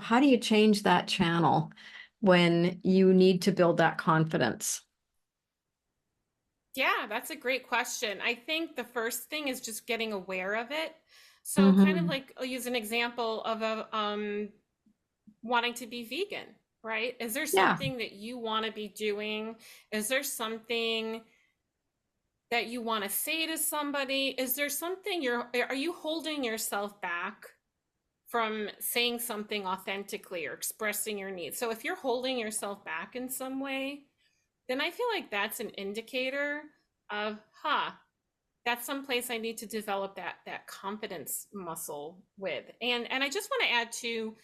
How do you change that channel when you need to build that confidence? Yeah, that's a great question. I think the first thing is just getting aware of it. So kind of Hmm. like I'll use an example of a wanting to be vegan, right? Is there Yeah, something that you want to be doing? Is there something that you want to say to somebody? Is there something are you holding yourself back from saying something authentically or expressing your needs? So if you're holding yourself back in some way, then I feel like that's an indicator of, that's someplace I need to develop that confidence muscle with. And I just want to add to,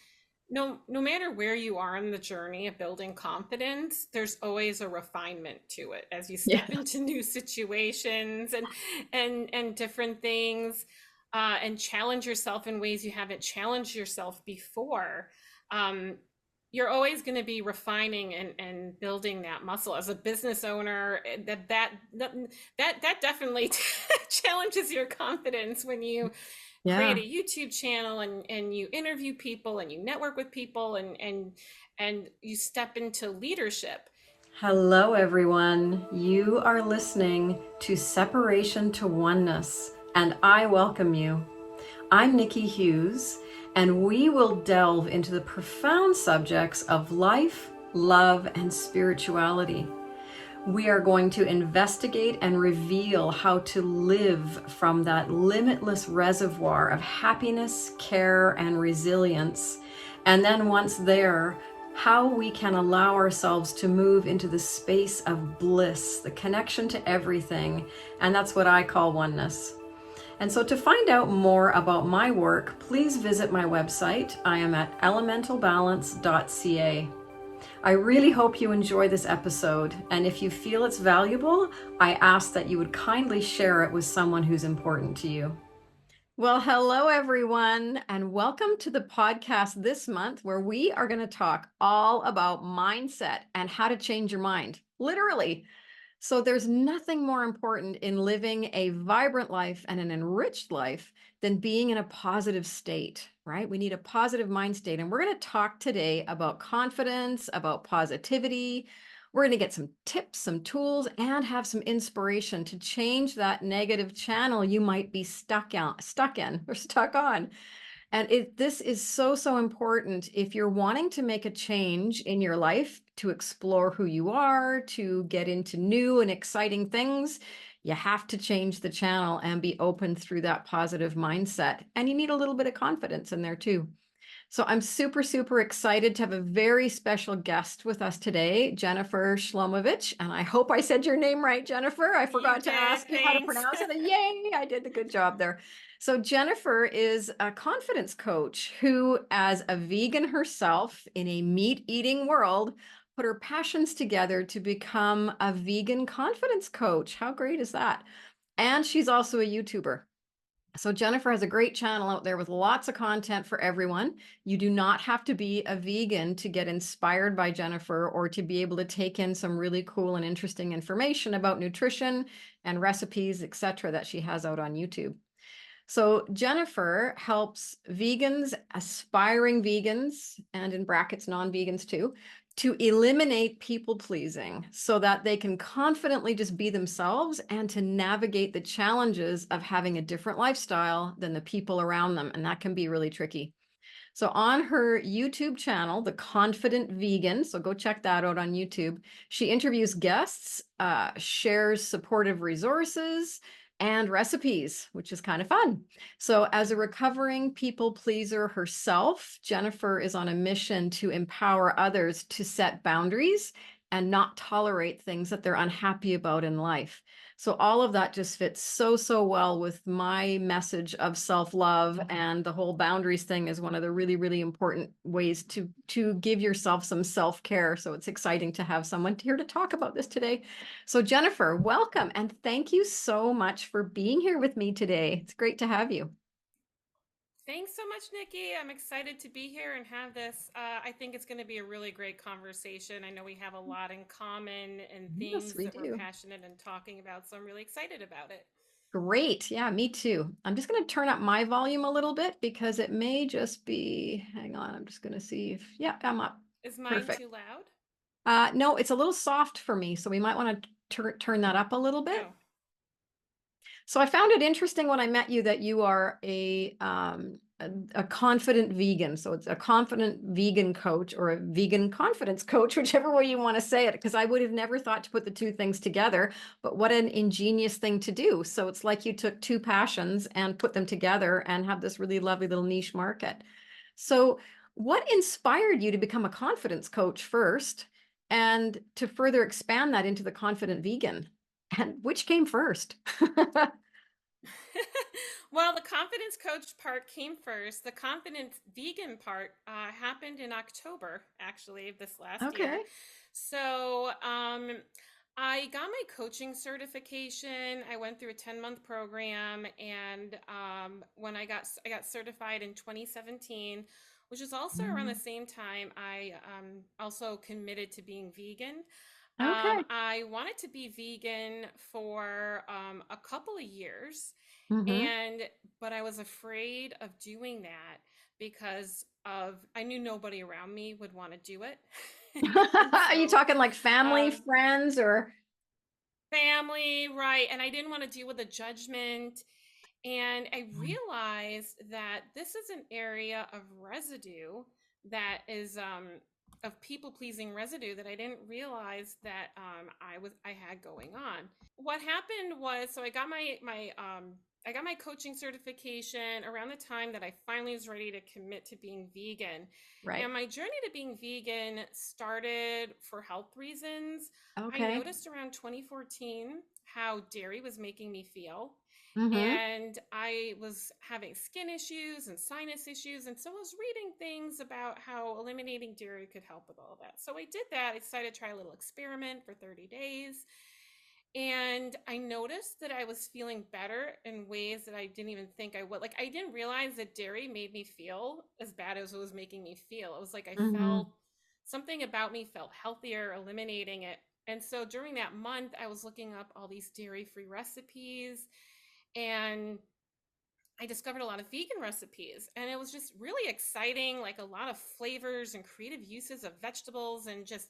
no matter where you are in the journey of building confidence, there's always a refinement to it as you yeah, step into new situations and different things, and challenge yourself in ways you haven't challenged yourself before. um, you're always going to be refining and building that muscle as a business owner. That definitely challenges your confidence when you create a yeah. YouTube channel and you interview people and you network with people and you step into leadership. Hello, everyone. You are listening to Separation to Oneness, and I welcome you. I'm Niki Hughes, and we will delve into the profound subjects of life, love, and spirituality. We are going to investigate and reveal how to live from that limitless reservoir of happiness, care, and resilience. And then, once there, how we can allow ourselves to move into the space of bliss, the connection to everything. And that's what I call oneness. And so, to find out more about my work, please visit my website. I am at elementalbalance.ca. I really hope you enjoy this episode, and if you feel it's valuable, I ask that you would kindly share it with someone who's important to you. Well, hello, everyone, and welcome to the podcast this month where we are going to talk all about mindset and how to change your mind, literally. So there's nothing more important in living a vibrant life and an enriched life than being in a positive state, right? We need a positive mind state. And we're going to talk today about confidence, about positivity. We're going to get some tips, some tools, and have some inspiration to change that negative channel you might be stuck on. And this is so important if you're wanting to make a change in your life, to explore who you are, to get into new and exciting things. You have to change the channel and be open through that positive mindset. And you need a little bit of confidence in there too. So I'm super excited to have a very special guest with us today, Jennifer Shlomovich. And I hope I said your name right, Jennifer. I You forgot to did, ask you how to thanks. pronounce it. And yay, I did the good job there. So Jennifer is a confidence coach who, as a vegan herself in a meat-eating world, put her passions together to become a vegan confidence coach. How great is that? And she's also a YouTuber. So Jennifer has a great channel out there with lots of content for everyone. You do not have to be a vegan to get inspired by Jennifer or to be able to take in some really cool and interesting information about nutrition and recipes, etc., that she has out on YouTube. So Jennifer helps vegans, aspiring vegans, and in brackets, non-vegans too, to eliminate people pleasing so that they can confidently just be themselves and to navigate the challenges of having a different lifestyle than the people around them. And that can be really tricky. So on her YouTube channel, The Confident Vegan, so go check that out on YouTube, she interviews guests, shares supportive resources and recipes, which is kind of fun. So as a recovering people pleaser herself, Jennifer is on a mission to empower others to set boundaries and not tolerate things that they're unhappy about in life. So all of that just fits so well with my message of self-love, and the whole boundaries thing is one of the really important ways to give yourself some self-care. So it's exciting to have someone here to talk about this today. So Jennifer, welcome and thank you so much for being here with me today. It's great to have you. Thanks so much, Nikki. I'm excited to be here and have this. I think it's going to be a really great conversation. I know we have a lot in common and Yes, things we that we're do. passionate and talking about, so I'm really excited about it. Great. Yeah, me too. I'm just going to turn up my volume a little bit because it may just be, hang on, I'm just going to see if, yeah, I'm up. Is mine Perfect. too loud? No, it's a little soft for me, so we might want to turn that up a little bit. Oh. So I found it interesting when I met you that you are a confident vegan. So it's a confident vegan coach or a vegan confidence coach, whichever way you want to say it, because I would have never thought to put the two things together, but what an ingenious thing to do. So it's like you took two passions and put them together and have this really lovely little niche market. So what inspired you to become a confidence coach first and to further expand that into the confident vegan? And which came first? Well, the confidence coach part came first. The confidence vegan part happened in October, actually, of this last year. Okay. So I got my coaching certification. I went through a 10-month program, and when I got certified in 2017, which is also around the Mm. same time I also committed to being vegan. Okay. I wanted to be vegan for a couple of years, Hmm. and but I was afraid of doing that because of I knew nobody around me would want to do it. And Are you so talking like family, um, friends, or? family, right? And I didn't want to deal with the judgment. And I Mm. realized that this is an area of residue that is of people pleasing residue that I didn't realize that I had going on. What happened was, so I got my coaching certification around the time that I finally was ready to commit to being vegan. And Right. my journey to being vegan started for health reasons. I Okay. noticed around 2014 how dairy was making me feel. Hmm. And I was having skin issues and sinus issues. And so I was reading things about how eliminating dairy could help with all of that. So I did that. I decided to try a little experiment for 30 days. And I noticed that I was feeling better in ways that I didn't even think I would. Like, I didn't realize that dairy made me feel as bad as it was making me feel. It was like I Hmm. felt something about me felt healthier eliminating it. And so during that month, I was looking up all these dairy free recipes, and I discovered a lot of vegan recipes, and it was just really exciting, like a lot of flavors and creative uses of vegetables and just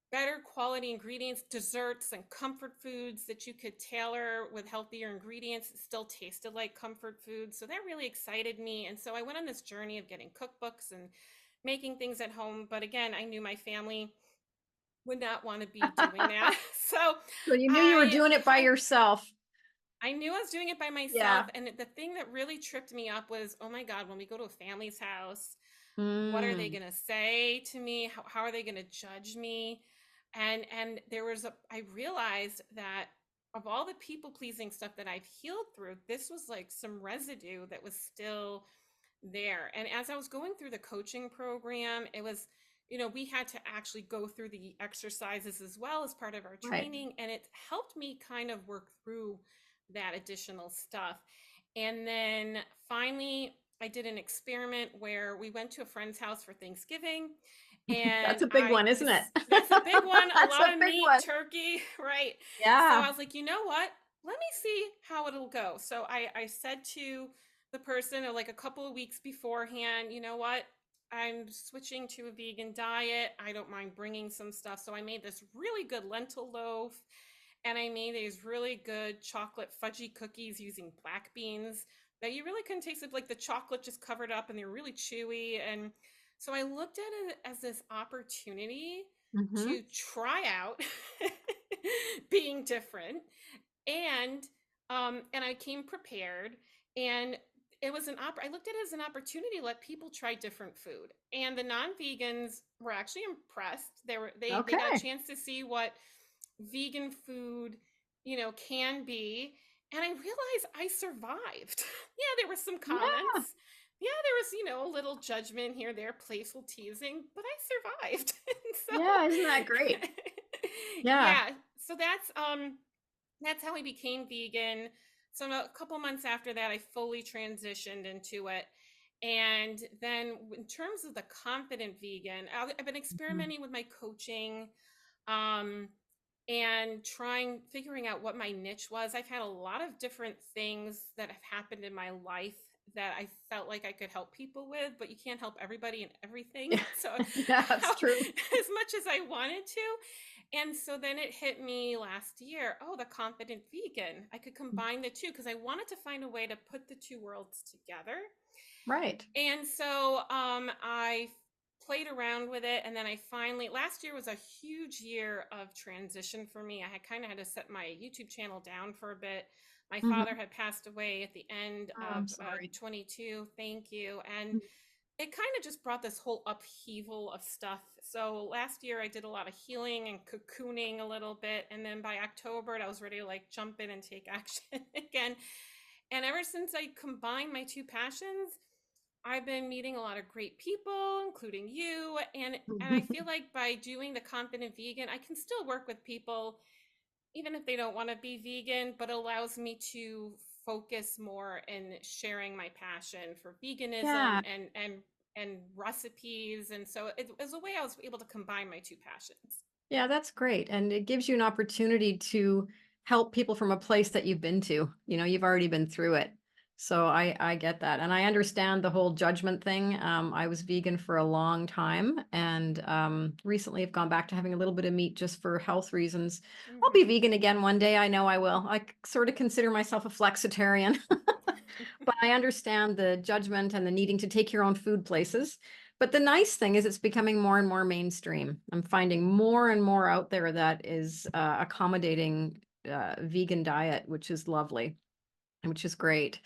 better quality ingredients, desserts and comfort foods that you could tailor with healthier ingredients. It still tasted like comfort food. So that really excited me. And so I went on this journey of getting cookbooks and making things at home. But again, I knew my family would not want to be doing that. So So you knew you were I doing it by kind yourself. I knew I was doing it by myself. Yeah. And the thing that really tripped me up was, oh my God, when we go to a family's house, what are they Mm. going to say to me? How are they going to judge me? And there was I realized that of all the people pleasing stuff that I've healed through, this was like some residue that was still there. And as I was going through the coaching program, it was, we had to actually go through the exercises as well as part of our Right. training. And it helped me kind of work through that additional stuff. And then finally, I did an experiment where we went to a friend's house for Thanksgiving, That's and a big one, isn't it? that's a big one, a That's lot a of big meat, one. turkey, right? So I Yeah. was like, you know what? Let me see how it'll go. So I said to the person like a couple of weeks beforehand, you know what? I'm switching to a vegan diet. I don't mind bringing some stuff. So I made this really good lentil loaf, and I made these really good chocolate fudgy cookies using black beans that you really couldn't taste it. Like the chocolate just covered up and they're really chewy. And so I looked at it as this opportunity Hmm. to try out being different, and and I came prepared, and I looked at it as an opportunity to let people try different food. And the non-vegans were actually impressed. They got a Okay. chance to see what vegan food, can be. And I realized I survived. Yeah, there were some Yeah. comments. Yeah, there was, a little judgment here, there, playful teasing, but I survived. And Yeah. Isn't that so, great? Yeah. yeah, so that's how I became vegan. So a couple months after that, I fully transitioned into it. And then in terms of the confident vegan, I've been Mhm. experimenting with my coaching. Um, and figuring out what my niche was. I've had a lot of different things that have happened in my life that I felt like I could help people with, but you can't help everybody and everything. Yeah, So yeah, that's true. as much as I wanted to. And so then it hit me last year, oh, the confident vegan. I could combine the two because I wanted to find a way to put the two worlds together. Right. And so I played around with it. And then I finally, last year was a huge year of transition for me. I had kind of had to set my YouTube channel down for a bit. My father Mhm. had passed away at the end Oh, of I'm sorry. 22. Thank you. And Mm. it kind of just brought this whole upheaval of stuff. So last year I did a lot of healing and cocooning a little bit. And then by October, I was ready to like jump in and take action again. And ever since I combined my two passions, I've been meeting a lot of great people, including you. And I feel like by doing the confident vegan, I can still work with people even if they don't want to be vegan, but allows me to focus more in sharing my passion for Yeah. veganism and recipes. And so it was a way I was able to combine my two passions. Yeah, that's great. And it gives you an opportunity to help people from a place that you've been to. You know, you've already been through it. So I get that. And I understand the whole judgment thing. I was vegan for a long time and recently have gone back to having a little bit of meat just for health reasons. I'll be Mm-hmm. vegan again one day. I know I will. Sort of consider myself a flexitarian, but I understand the judgment and the needing to take your own food places. But the nice thing is it's becoming more and more mainstream. I'm finding more and more out there that is accommodating vegan diet, which is lovely, and which is great.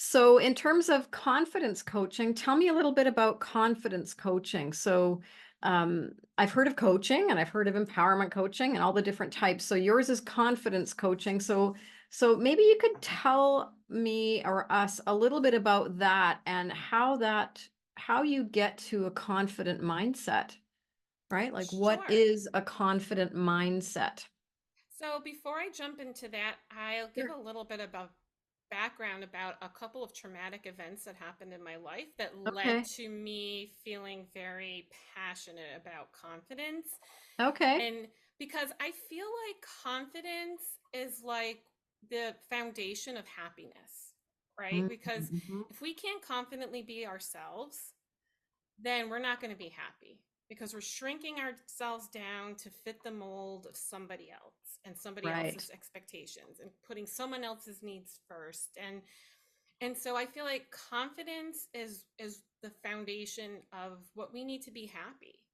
So, in terms of confidence coaching, tell me a little bit about confidence coaching. So, I've heard of coaching and I've heard of empowerment coaching and all the different types. So, yours is confidence coaching. So maybe you could tell me or us a little bit about that and how you get to a confident mindset, right? Like, what Sure. is a confident mindset? So before I jump into that, I'll give Sure. a little bit about background about a couple of traumatic events that happened in my life that led Okay. to me feeling very passionate about confidence. Okay. And because I feel like confidence is like the foundation of happiness, right? Because Mhm. if we can't confidently be ourselves, then we're not going to be happy because we're shrinking ourselves down to fit the mold of somebody else and somebody Right. else's expectations and putting someone else's needs first. And so I feel like confidence is the foundation of what we need to be happy.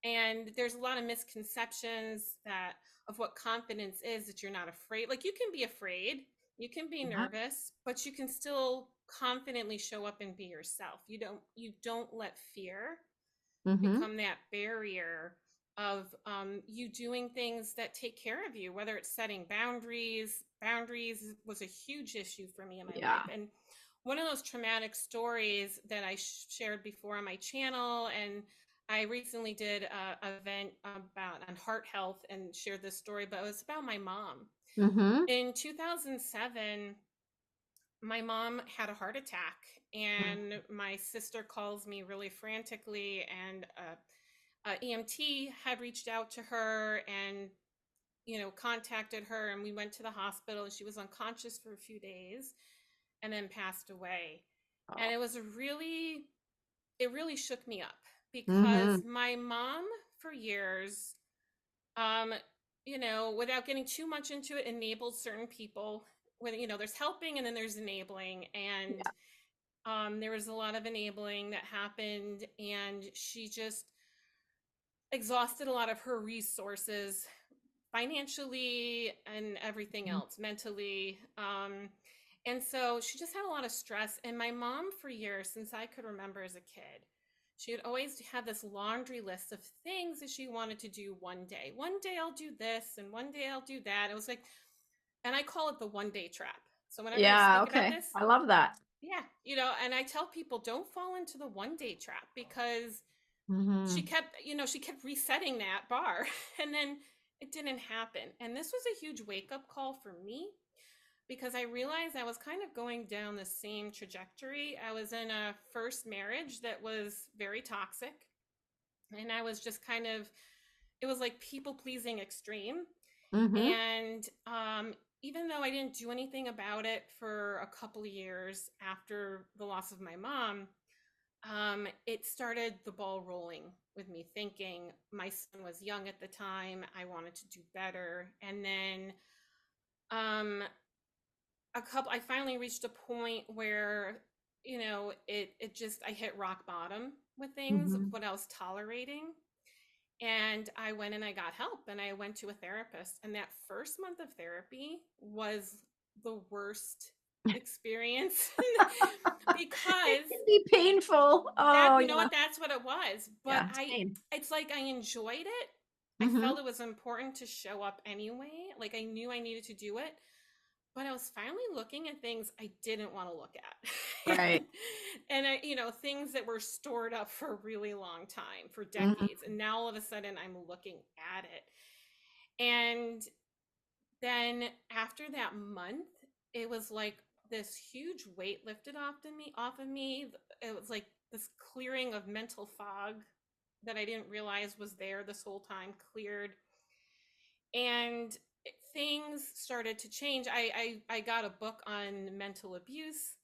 And there's a lot of misconceptions that of what confidence is, that you're not afraid. Like you can be afraid, you can be Yeah. nervous, but you can still confidently show up and be yourself. You don't let fear Mm-hmm. become that barrier of you doing things that take care of you, whether it's setting boundaries. Boundaries was a huge issue for me in my life. Yeah. And one of those traumatic stories that I shared before on my channel, and I recently did a event about on heart health and shared this story, but it was about my mom. Mm-hmm. In 2007, my mom had a heart attack, and my sister calls me really frantically, and EMT had reached out to her and contacted her, and we went to the hospital. She was unconscious for a few days and then passed away. And Oh. it really shook me up Mm-hmm. because my mom for years, um without getting too much into it, enabled certain people. When there's helping and then there's enabling, and Yeah. there was a lot of enabling that happened, and she just exhausted a lot of her resources financially and everything else, mentally. And so she just had a lot of stress. And my mom, for years, since I could remember as a kid, she had always had this laundry list of things that she wanted to do one day. One day I'll do this, and one day I'll do that. It was like, and I call it the one day trap. So whenever I Yeah. speak about Okay. this, I love that. yeah, and I tell people don't fall into the one day trap because she Mm-hmm. kept she kept resetting that bar and then it didn't happen. And this was a huge wake up call for me because I realized I was kind of going down the same trajectory. I was in a first marriage that was very toxic, and I was just kind of, it was like people pleasing extreme. Mm-hmm. And even though I didn't do anything about it for a couple of years after the loss of my mom, it started the ball rolling with me thinking my son was young at the time. I wanted to do better. And then um, I finally reached a point where, it just, I hit rock bottom with things, Mm-hmm. what I was tolerating. And I went and I got help and I went to a therapist. And that first month of therapy was the worst experience It because can be painful. that, Oh, you know yeah. what, that's what it was. But Yeah. Same. it's like I enjoyed it. I Mm-hmm. felt it was important to show up anyway. Like I knew I needed to do it. But I was finally looking at things I didn't want to look at. Right. And things that were stored up for a really long time, for decades. Mm-hmm. And now all of a sudden I'm looking at it. And then after that month, it was like this huge weight lifted off of me. It was like this clearing of mental fog that I didn't realize was there this whole time cleared. And things started to change. I got a book on mental abuse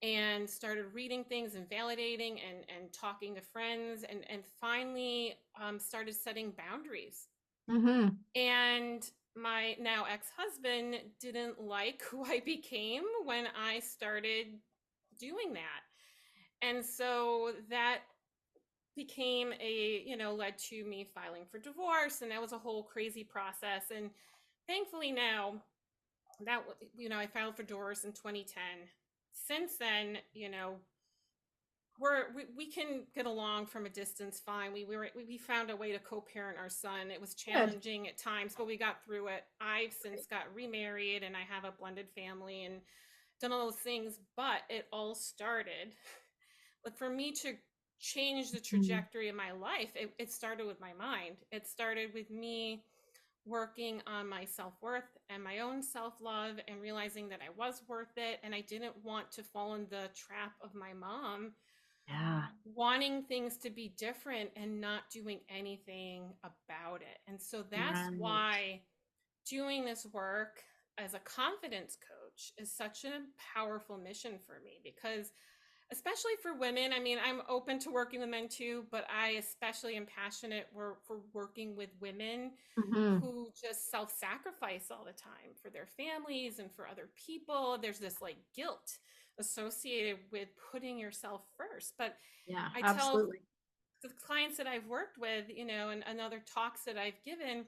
and started reading things and validating and talking to friends and finally started setting boundaries. Mm-hmm. And my now ex-husband didn't like who I became when I started doing that. And so that became led to me filing for divorce. And that was a whole crazy process. And thankfully now that, I filed for divorce in 2010. Since then, we can get along from a distance fine. We found a way to co-parent our son. It was Good. challenging at times, but we got through it. I've since got remarried and I have a blended family and done all those things, but it all started like for me to change the Mm. trajectory of my life. It started with my mind. It started with me working on my self-worth and my own self-love and realizing that I was worth it and I didn't want to fall in the trap of my mom Yeah. wanting things to be different and not doing anything about it. And so that's Right. why doing this work as a confidence coach is such a powerful mission for me because especially for women, I mean, I'm open to working with men too, but I especially am passionate for working with women Mm-hmm. who just self-sacrifice all the time for their families and for other people. There's this like guilt associated with putting yourself first. But Yeah, I tell absolutely. the clients that I've worked with, and other talks that I've given,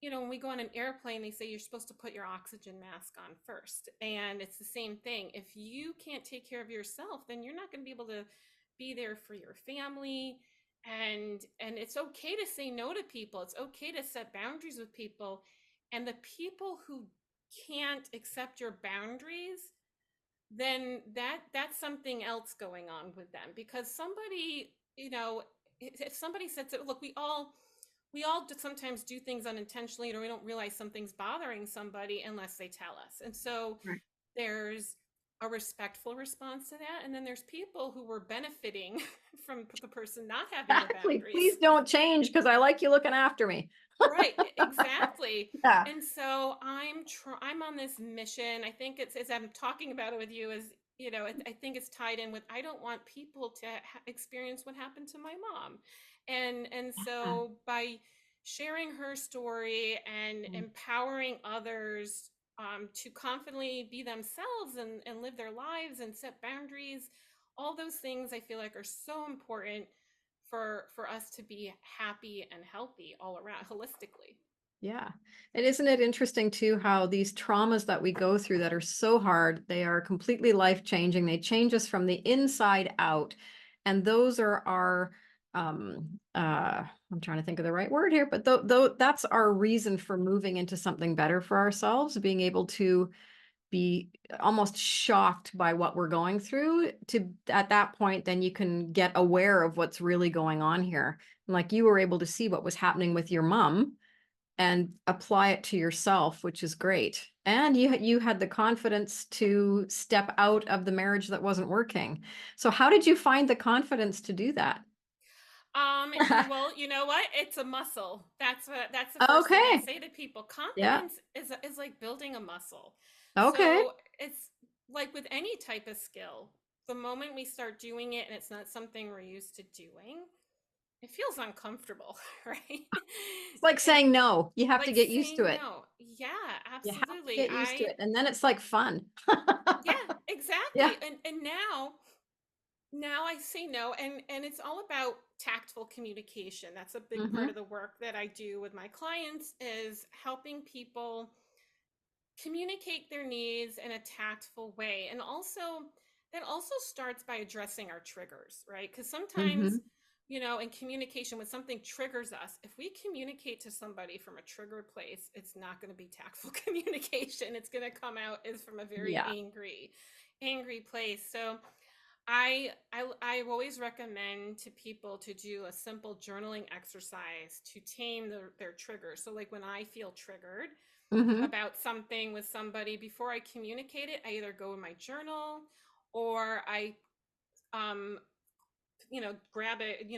when we go on an airplane, they say you're supposed to put your oxygen mask on first. And it's the same thing. If you can't take care of yourself, then you're not going to be able to be there for your family. And it's okay to say no to people. It's okay to set boundaries with people. And the people who can't accept your boundaries, then that's something else going on with them because somebody, if somebody says it, look, we all sometimes do things unintentionally or we don't realize something's bothering somebody unless they tell us. And so Right. there's a respectful response to that. And then there's people who were benefiting from the person not having the Exactly. Please boundaries. don't change because I like you looking after me. Right, exactly. Yeah. And so I'm on this mission. I think it's as I'm talking about it with you as I think it's tied in with I don't want people to experience what happened to my mom. And Yeah. so by sharing her story and empowering others to confidently be themselves and live their lives and set boundaries, all those things I feel like are so important for us to be happy and healthy all around holistically. Yeah. And isn't it interesting too how these traumas that we go through that are so hard, they are completely life-changing. They change us from the inside out. And those are our I'm trying to think of the right word here, but that's our reason for moving into something better for ourselves, being able to be almost shocked by what we're going through to at that point then you can get aware of what's really going on here. Like you were able to see what was happening with your mom and apply it to yourself, which is great. And you had the confidence to step out of the marriage that wasn't working. So how did you find the confidence to do that? Well, you know what? It's a muscle. That's the first thing I Okay. say to people. Yeah. Confidence is like building a muscle. Okay. So it's like with any type of skill, the moment we start doing it and it's not something we're used to doing, it feels uncomfortable, right? It's like And saying no. You have to like get used to saying it. no. Yeah, You have to absolutely. get used to it. And then it's like fun. Yeah, Yeah. exactly. And now I say no, and it's all about tactful communication. That's a big part Hmm. of the work that I do with my clients, is helping people communicate their needs in a tactful way. And also, that also starts by addressing our triggers, right? Because sometimes, Hmm. in communication, when something triggers us, if we communicate to somebody from a triggered place, it's not going to be tactful communication. It's going to come out as from a very Yeah. angry place. So I always recommend to people to do a simple journaling exercise to tame their triggers. So like when I feel triggered Hmm. about something with somebody, before I communicate it, I either go in my journal or I um grab it,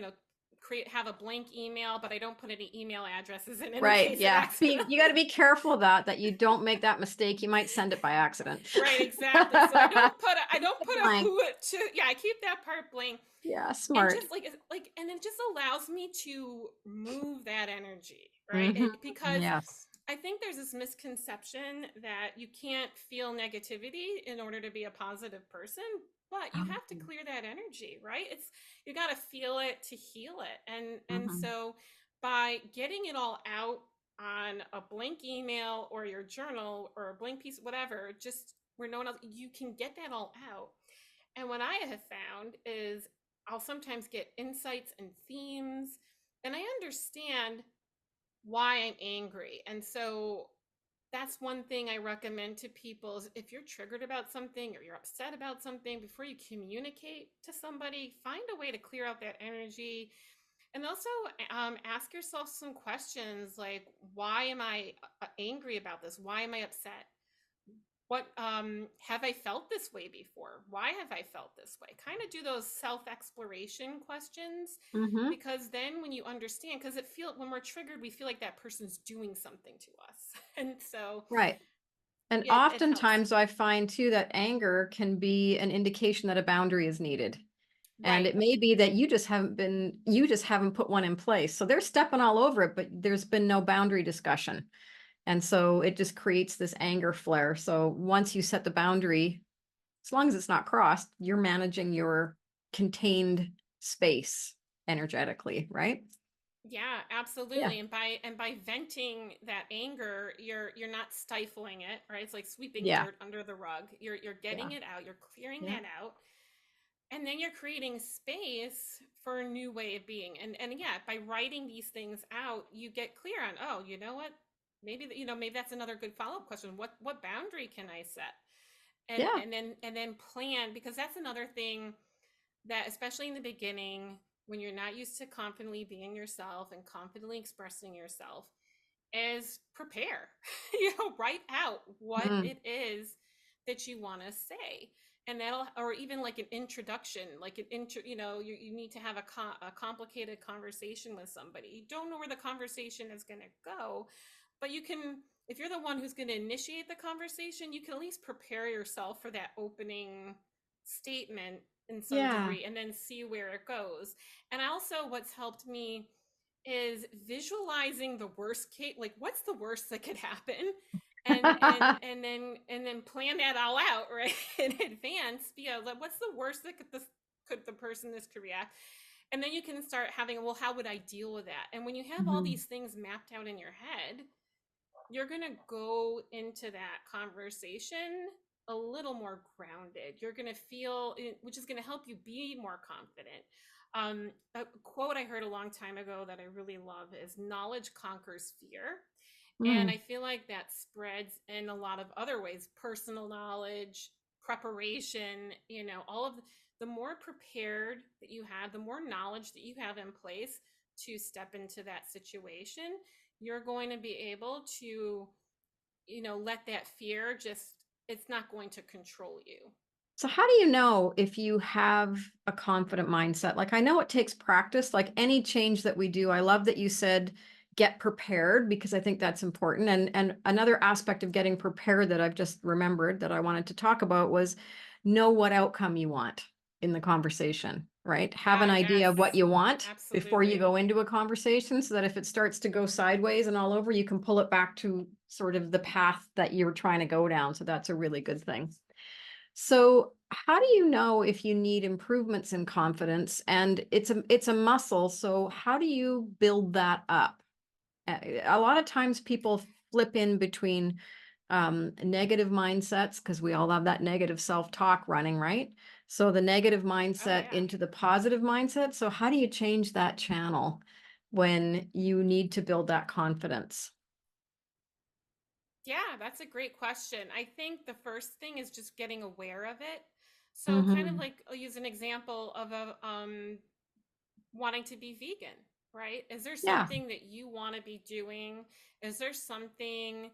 have a blank email, but I don't put any email addresses in Right. case it Yeah. accidentally. You got to be careful of that you don't make that mistake. You might send it by accident. Right, exactly. So I don't put a Blank. who it to. Yeah, I keep that part blank. Yeah. And Smart. just like and it just allows me to move that energy, right? Hmm. Because Yes. I think there's this misconception that you can't feel negativity in order to be a positive person, but you have to clear that energy, right? It's you got to feel it to heal it. And Hmm. so by getting it all out on a blank email or your journal or a blank piece, whatever, just where no one else, you can get that all out. And what I have found is I'll sometimes get insights and themes, and I understand why I'm angry. And so that's one thing I recommend to people is if you're triggered about something or you're upset about something, before you communicate to somebody, find a way to clear out that energy. And also ask yourself some questions like, why am I angry about this? Why am I upset? What have I felt this way before? Why have I felt this way? Kind of do those self-exploration questions, Hmm. because then when you understand, because when we're triggered, we feel like that person's doing something to us. And so Right. And it helps. oftentimes I find too that anger can be an indication that a boundary is needed. And Right. it may be that you just haven't put one in place. So they're stepping all over it, but there's been no boundary discussion. And so it just creates this anger flare. So once you set the boundary, as long as it's not crossed, you're managing your contained space energetically, right? Yeah, Yeah. absolutely. And by venting that anger, you're not stifling it, right? It's like sweeping Yeah. dirt under the rug. You're Yeah. getting it out, you're clearing Yeah. that out. And then you're creating space for a new way of being. And yeah, by writing these things out, you get clear on, oh, you know what? Maybe that's another good follow-up question. What boundary can I set? And Yeah. and then plan, because that's another thing that, especially in the beginning, when you're not used to confidently being yourself and confidently expressing yourself, is prepare. Write out what Mm. it is that you want to say. And that'll, or even like an introduction, like an intro, you need to have a complicated conversation with somebody. You don't know where the conversation is going to go, but you can, if you're the one who's going to initiate the conversation, you can at least prepare yourself for that opening statement in some Yeah. degree and then see where it goes. And also, what's helped me is visualizing the worst case, like what's the worst that could happen, and then plan that all out, right, in advance. Like, what's the worst that could the person this could react, and then you can start having, well, how would I deal with that? And when you have all Mhm. these things mapped out in your head, you're going to go into that conversation a little more grounded. You're going to feel, which is going to help you be more confident. A quote I heard a long time ago that I really love is, knowledge conquers fear. And I Mm. feel like that spreads in a lot of other ways: personal knowledge, preparation, all of the more prepared that you have, the more knowledge that you have in place to step into that situation, you're going to be able to, let that fear just, it's not going to control you. So how do you know if you have a confident mindset? Like I know it takes practice, like any change that we do. I love that you said get prepared because I think that's important. And another aspect of getting prepared that I've just remembered that I wanted to talk about was know what outcome you want in the conversation, right? Have an Ah, idea of what yes, you want before you absolutely. go into a conversation so that if it starts to go sideways and all over, you can pull it back to sort of the path that you're trying to go down. So that's a really good thing. So, how do you know if you need improvements in confidence? And it's a muscle, so how do you build that up? A lot of times people flip in between negative mindsets because we all have that negative self-talk running, right? So the negative Oh mindset yeah. into the positive mindset. So how do you change that channel when you need to build that confidence? Yeah, that's a great question. I think the first thing is just getting aware of it. So kind of Hmm. like I'll use an example of a wanting to be vegan, right? Is there Yeah. something that you want to be doing? Is there something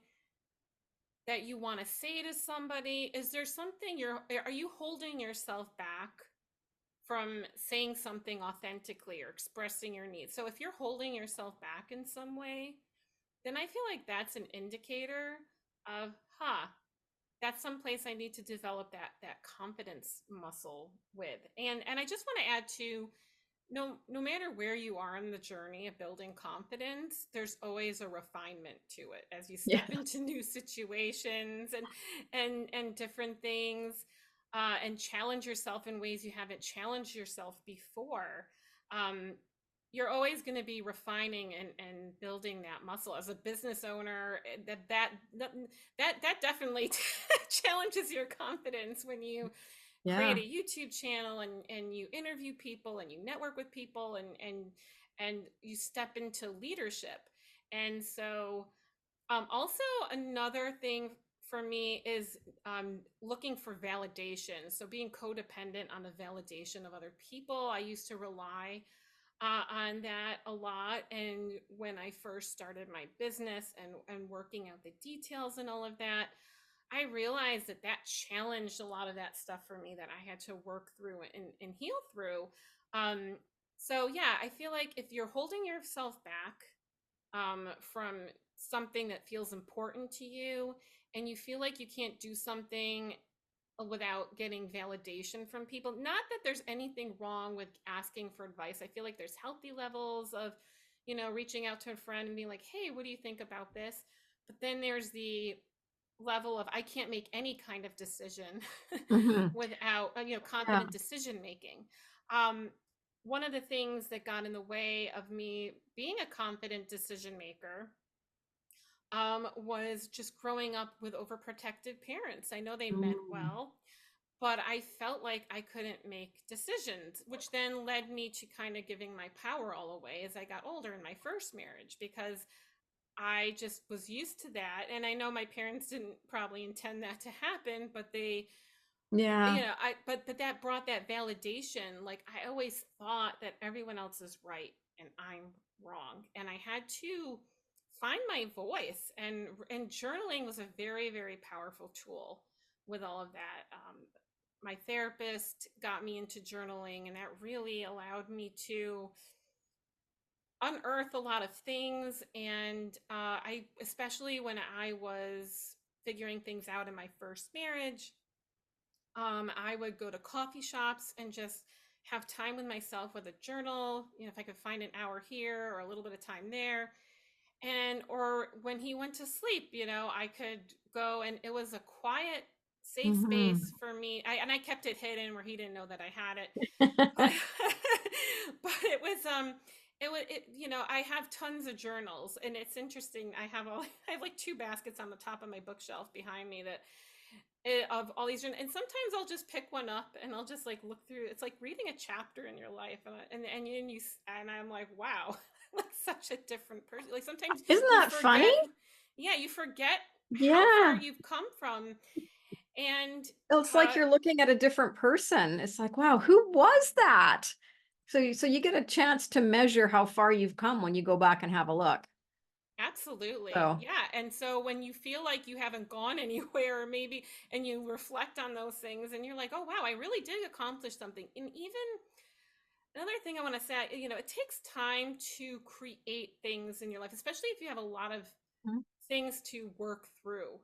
that you want to say to somebody? Is there something are you holding yourself back from saying something authentically or expressing your needs? So if you're holding yourself back in some way, then I feel like that's an indicator of, that's someplace I need to develop that confidence muscle with. And I just want to add to, no matter where you are in the journey of building confidence, there's always a refinement to it as you Yeah. step into new situations and different things, and challenge yourself in ways you haven't challenged yourself before. um, you're always going to be refining and building that muscle as a business owner. That definitely challenges your confidence when you create a Yeah. YouTube channel and you interview people and you network with people and you step into leadership. And so, also another thing for me is looking for validation. So being codependent on the validation of other people. I used to rely on that a lot. And when I first started my business and working out the details and all of that, I realized that challenged a lot of that stuff for me that I had to work through and heal through. Um, so yeah, I feel like if you're holding yourself back from something that feels important to you, and you feel like you can't do something without getting validation from people, not that there's anything wrong with asking for advice. I feel like there's healthy levels of, reaching out to a friend and being like, hey, what do you think about this? But then there's the level of, I can't make any kind of decision Hmm. without Yeah. confident decision making. um, One of the things that got in the way of me being a confident decision maker was just growing up with overprotective parents. I know they meant Mm. well, but I felt like I couldn't make decisions, which then led me to kind of giving my power all away as I got older in my first marriage, because I just was used to that. And I know my parents didn't probably intend that to happen, but they, Yeah. but that brought that validation. Like I always thought that everyone else is right and I'm wrong. And I had to find my voice, and journaling was a very, very powerful tool with all of that. My therapist got me into journaling, and that really allowed me to unearth a lot of things. And I, especially when I was figuring things out in my first marriage, I would go to coffee shops and just have time with myself with a journal. If I could find an hour here or a little bit of time there, and or when he went to sleep, I could go, and it was a quiet, safe space Hmm. for me. And I kept it hidden where he didn't know that I had it. But but I have tons of journals, and it's interesting. I have like two baskets on the top of my bookshelf behind me that of all these journals. And sometimes I'll just pick one up and I'll just like look through. It's like reading a chapter in your life, and I'm like, wow, like such a different person. Like sometimes Isn't you that funny? forget, yeah, you forget how far Yeah. you've come from. And It's like uh you're looking at a different person. It's like, wow, who was that? So you get a chance to measure how far you've come when you go back and have a look. Absolutely. So, Yeah. And so when you feel like you haven't gone anywhere, or maybe, and you reflect on those things and you're like, oh, wow, I really did accomplish something. And even another thing I want to say, it takes time to create things in your life, especially if you have a lot of mhm, things to work through,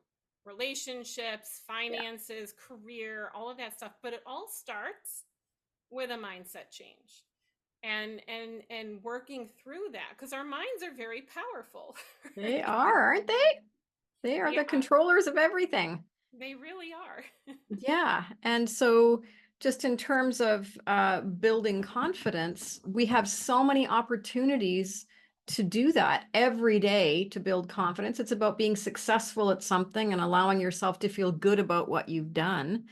relationships, yeah, finances, career, all of that stuff. But it all starts with a mindset change and working through that, because our minds are very powerful. they are, aren't they? They are the Yeah, controllers of everything. they really are. Yeah. And so, just in terms of building confidence, we have so many opportunities to do that every day to build confidence. It's about being successful at something and allowing yourself to feel good about what you've done.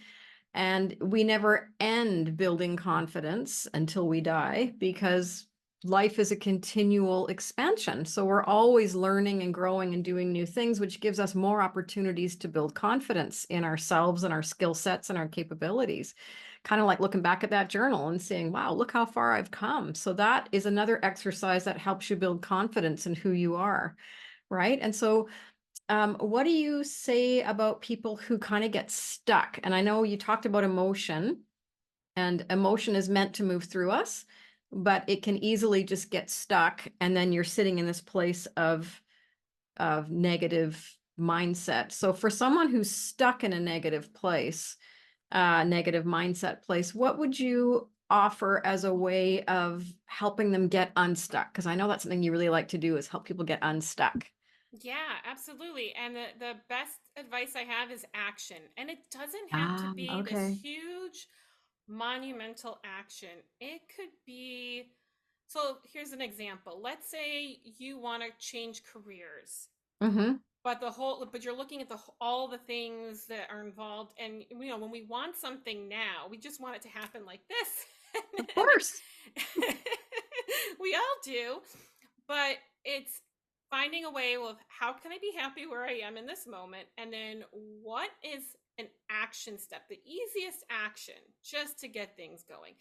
And we never end building confidence until we die because life is a continual expansion. So we're always learning and growing and doing new things, which gives us more opportunities to build confidence in ourselves and our skill sets and our capabilities. Kind of like looking back at that journal and saying, wow, look how far I've come. So that is another exercise that helps you build confidence in who you are. Right. And so what do you say about people who kind of get stuck? And I know you talked about emotion, and emotion is meant to move through us, but it can easily just get stuck, and then you're sitting in this place of negative mindset. So for someone who's stuck in a negative place, negative mindset place, what would you offer as a way of helping them get unstuck? Because I know that's something you really like to do is help people get unstuck. Yeah, absolutely. And the best advice I have is action. And it doesn't have to Ah, be this okay. huge, monumental action. It could be, so here's an example. Let's say you want to change careers, Mm-hmm. but you're looking at all the things that are involved. And, when we want something now, we just want it to happen like this. Of and course. we all do. But it's finding a way of how can I be happy where I am in this moment? And then what is an action step, the easiest action just to get things going?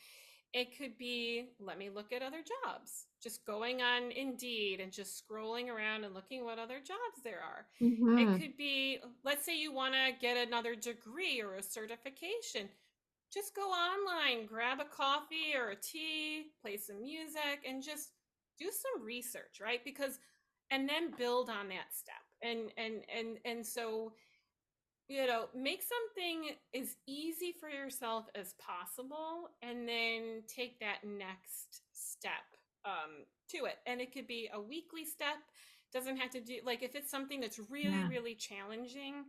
It could be, let me look at other jobs, just going on Indeed and just scrolling around and looking what other jobs there are. It Mhm. could be, let's say you want to get another degree or a certification. Just go online, grab a coffee or a tea, play some music, and just do some research, right? Because and then build on that step. And so make something as easy for yourself as possible, and then take that next step to it. And it could be a weekly step. Doesn't have to do, like, if it's something that's really Yeah. really challenging,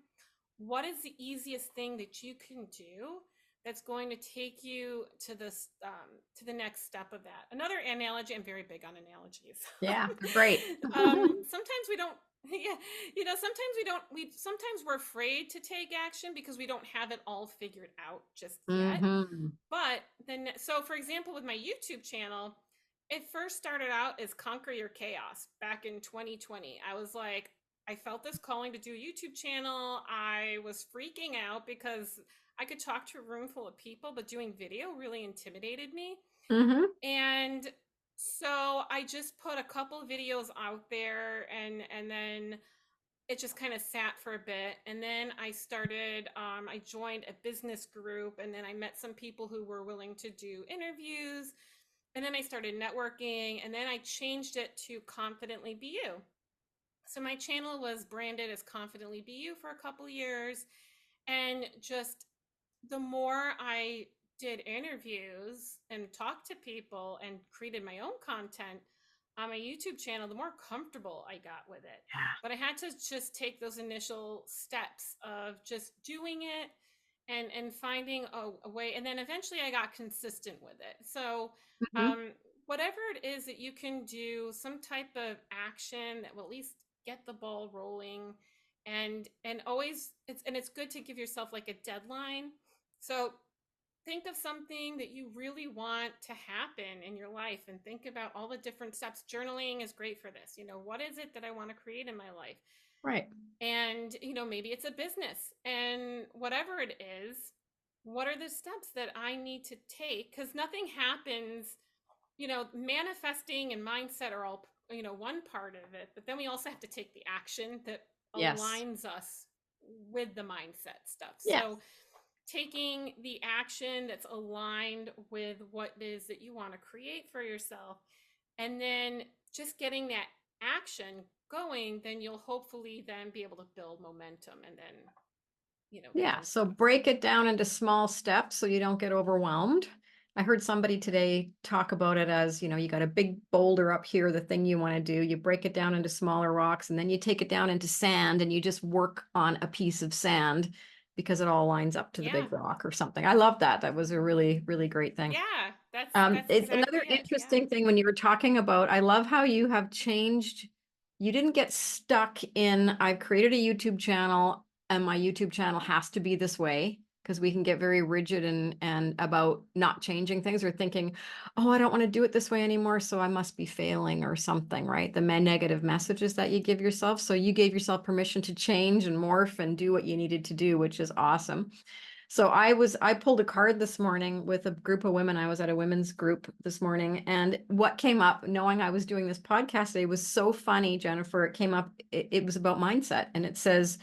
what is the easiest thing that you can do that's going to take you to the next step of that? Another analogy, I'm very big on analogies. Yeah, they're great. Sometimes we don't, yeah, sometimes we don't, sometimes we're afraid to take action because we don't have it all figured out just yet. Mhm. But then, so for example, with my YouTube channel, it first started out as Conquer Your Chaos back in 2020. I was like, I felt this calling to do a YouTube channel. I was freaking out because I could talk to a room full of people, but doing video really intimidated me. Mhm. And so I just put a couple of videos out there, and then it just kind of sat for a bit. And then I joined a business group, and then I met some people who were willing to do interviews. And then I started networking, and then I changed it to Confidently Be You. So my channel was branded as Confidently Be You for a couple years. And just the more I did interviews and talked to people and created my own content on my YouTube channel, the more comfortable I got with it. Yeah. But I had to just take those initial steps of just doing it and finding a way. And then eventually I got consistent with it. So, Mhm. um, whatever it is that you can do, some type of action that will at least get the ball rolling. And always, it's good to give yourself like a deadline. So think of something that you really want to happen in your life and think about all the different steps. Journaling is great for this. What is it that I want to create in my life? Right. And, maybe it's a business, and whatever it is, what are the steps that I need to take? Because nothing happens, manifesting and mindset are all one part of it, but then we also have to take the action that Yes. aligns us with the mindset stuff. Yeah. So taking the action that's aligned with what it is that you want to create for yourself, and then just getting that action going, then you'll hopefully then be able to build momentum, and then the Yeah. fun So stuff. break it down into small steps so you don't get overwhelmed. I heard somebody today talk about it as, you got a big boulder up here, the thing you want to do. You break it down into smaller rocks and then you take it down into sand and you just work on a piece of sand because it all lines up to the Yeah. big rock or something. I love that. That was a really, really great thing. Yeah, that's Another exactly it. Yeah. interesting thing when you were talking about, I love how you have changed. You didn't get stuck in, I've created a YouTube channel and my YouTube channel has to be this way because we can get very rigid and about not changing things or thinking, oh, I don't want to do it this way anymore, so I must be failing or something, right? The negative messages that you give yourself. So you gave yourself permission to change and morph and do what you needed to do, which is awesome. So I pulled a card this morning with a group of women. I was at a women's group this morning, and what came up, knowing I was doing this podcast today, was so funny, Jennifer. It came up, it was about mindset, and it says,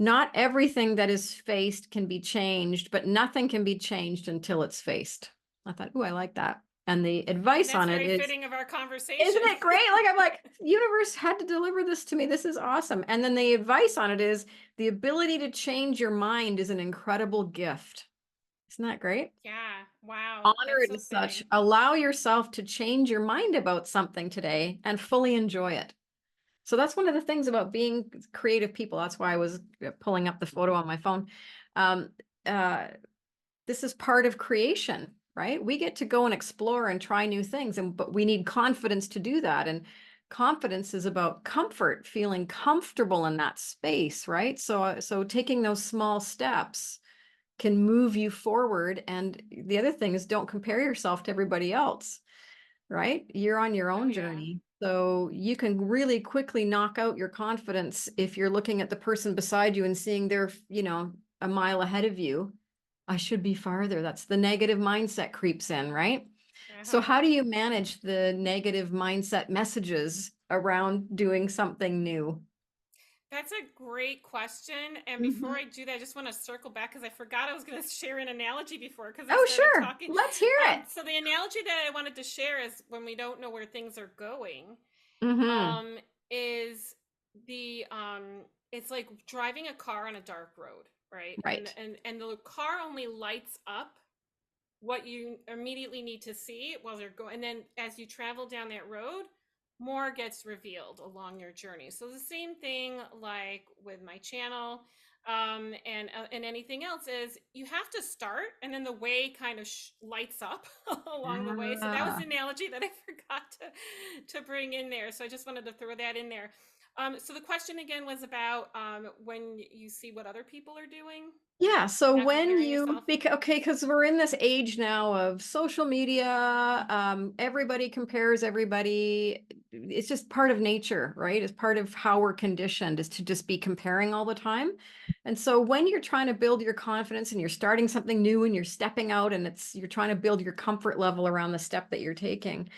not everything that is faced can be changed, but nothing can be changed until it's faced. I thought, oh, I like that. And the And advice that's on it very is, fitting of our conversation. isn't it great? Like, I'm like, universe had to deliver this to me. This is awesome. And then the advice on it is the ability to change your mind is an incredible gift. Isn't that great? Yeah. Wow. Honor That's it so as such. fitting. Allow yourself to change your mind about something today and fully enjoy it. So that's one of the things about being creative people. That's why I was pulling up the photo on my phone. Um, uh, this is part of creation, right? We get to go and explore and try new things, but we need confidence to do that. And confidence is about comfort, feeling comfortable in that space, right? So taking those small steps can move you forward. And the other thing is don't compare yourself to everybody else, right? You're on your Oh own yeah. journey. So you can really quickly knock out your confidence if you're looking at the person beside you and seeing they're, a mile ahead of you. I should be farther. That's the negative mindset creeps in, right? So Uh-huh. how do you manage the negative mindset messages around doing something new? That's a great question. And before Mhm. I do that, I just want to circle back because I forgot I was going to share an analogy before because I Oh, started sure. talking. Let's hear it. So the analogy that I wanted to share is when we don't know where things are going, Hmm. um, is the it's like driving a car on a dark road, right? And Right. and the car only lights up what you immediately need to see while they're going, and then as you travel down that road, more gets revealed along your journey. So the same thing like with my channel, and anything else is you have to start, and then the way kind of lights up along the way. So that was Ah. the analogy that I forgot to bring in there, so I just wanted to throw that in there. So the question again was about when you see what other people are doing, Yeah, so not when comparing you yourself. because we're in this age now of social media, everybody compares everybody. It's just part of nature, right? It's part of how we're conditioned is to just be comparing all the time. And so when you're trying to build your confidence and you're starting something new and you're stepping out and you're trying to build your comfort level around the step that you're taking,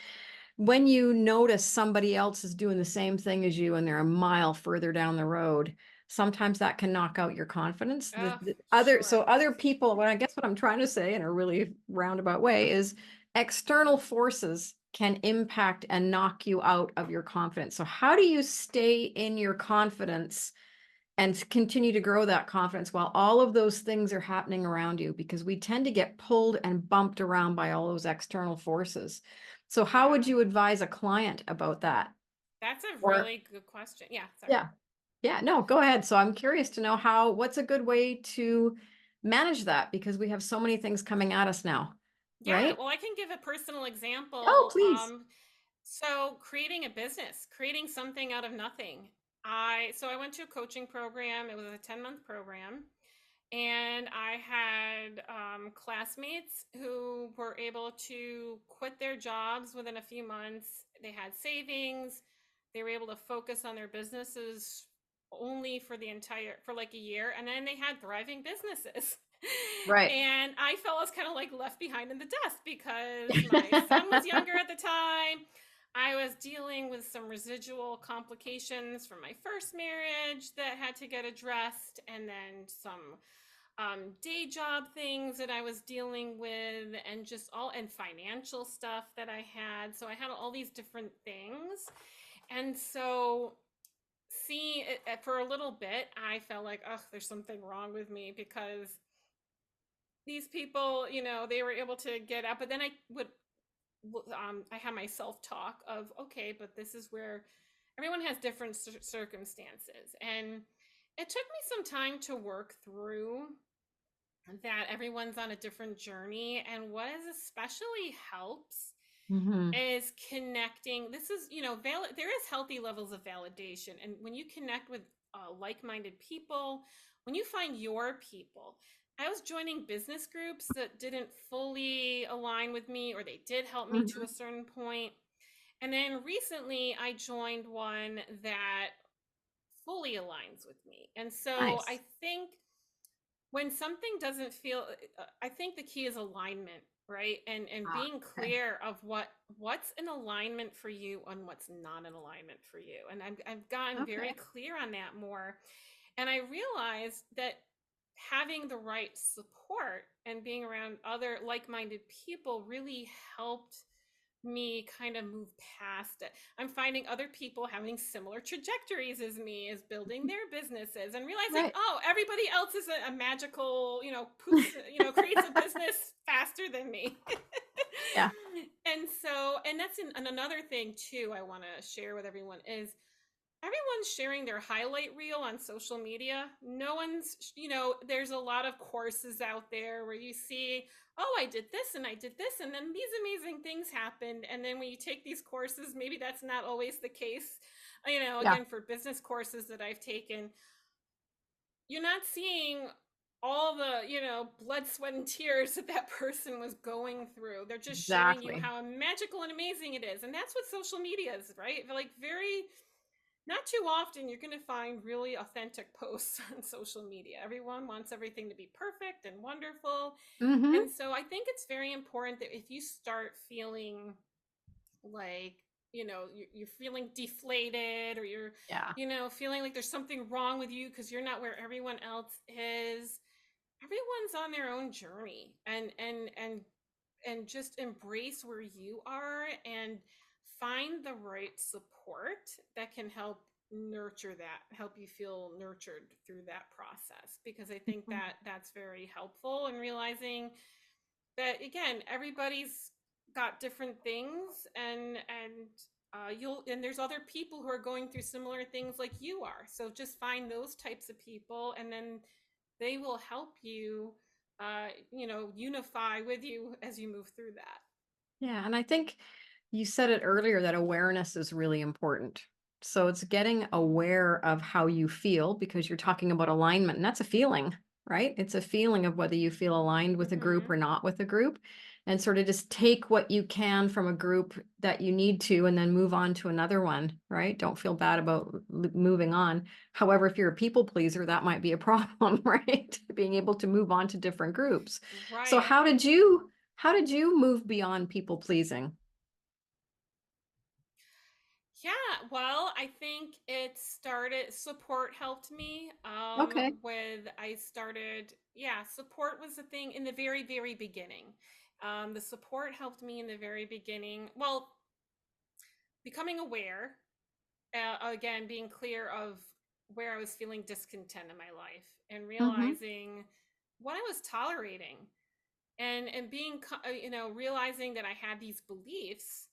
when you notice somebody else is doing the same thing as you and they're a mile further down the road, sometimes that can knock out your confidence. Oh, So sure. other people, well, I guess what I'm trying to say in a really roundabout way is external forces can impact and knock you out of your confidence. So how do you stay in your confidence and continue to grow that confidence while all of those things are happening around you? Because we tend to get pulled and bumped around by all those external forces. So how would Yeah. you advise a client about that? That's a Or really good question. Yeah, sorry. yeah, yeah, no, go ahead. So I'm curious to know what's a good way to manage that because we have so many things coming at us now, Yeah, right? well, I can give a personal Oh, example. please. So creating a business, creating something out of nothing. I went to a coaching program. It was a 10-month program. And I had classmates who were able to quit their jobs within a few months. They had savings. They were able to focus on their businesses only for like a year. And then they had thriving businesses. Right. And I felt I was kind of like left behind in the dust because my son was younger at the time. I was dealing with some residual complications from my first marriage that had to get addressed, and then some day job things that I was dealing with, and just all and financial stuff that I had. So I had all these different things. And so, see, for a little bit, I felt like, oh, there's something wrong with me because these people, they were able to get out. But then I had my self talk of, okay, but this is where everyone has different circumstances. And it took me some time to work through that. Everyone's on a different journey. And what is especially helps Mm-hmm. is connecting. This is, there is healthy levels of validation. And when you connect with like-minded people, when you find your people, I was joining business groups that didn't fully align with me, or they did help me to a Mm-hmm. certain point. And then recently I joined one that fully aligns with me. And so I Nice. think when something doesn't feel, I think the key is alignment, right? And Ah, being okay. clear of what's an alignment for you and what's not an alignment for you. And I've gotten very Okay. clear on that more. And I realized that having the right support and being around other like-minded people really helped me kind of move past it. I'm finding other people having similar trajectories as me, as building their businesses, and realizing, Right. oh, everybody else is a magical, poops, creates a business faster than me. Yeah. And so, and that's and another thing too, I want to share with everyone is everyone's sharing their highlight reel on social media. No one's, there's a lot of courses out there where you see, oh, I did this and I did this, and then these amazing things happened. And then when you take these courses, maybe that's not always the case. Yeah. Again, for business courses that I've taken, you're not seeing all the, blood, sweat, and tears that that person was going through. They're just showing you Exactly. how magical and amazing it is. And that's what social media is, right? Like, very not too often you're going to find really authentic posts on social media. Everyone wants everything to be perfect and wonderful. And Mm-hmm. so I think it's very important that if you start feeling like, you're feeling deflated, or you're, Yeah. feeling like there's something wrong with you because you're not where everyone else is, everyone's on their own journey. And just embrace where you are and find the right support that can help nurture that, help you feel nurtured through that process, because I think Mhm. that that's very helpful in realizing that, again, everybody's got different things, and there's other people who are going through similar things like you are. So just find those types of people, and then they will help you, unify with you as you move through that. Yeah. And I think you said it earlier that awareness is really important. So it's getting aware of how you feel because you're talking about alignment, and that's a feeling, right? It's a feeling of whether you feel aligned with a group Mm-hmm. or not with a group, and sort of just take what you can from a group that you need to and then move on to another one, right? Don't feel bad about moving on. However, if you're a people pleaser, that might be a problem, right? Being able to move on to different groups. So Right. how did you move beyond people pleasing? Yeah, well, I think it started, support helped me. Okay. I started, yeah, support was the thing in the very, very beginning. The support helped me in the very beginning. Well, becoming aware, again, being clear of where I was feeling discontent in my life, and Mm-hmm. realizing what I was tolerating, and being, realizing that I had these beliefs.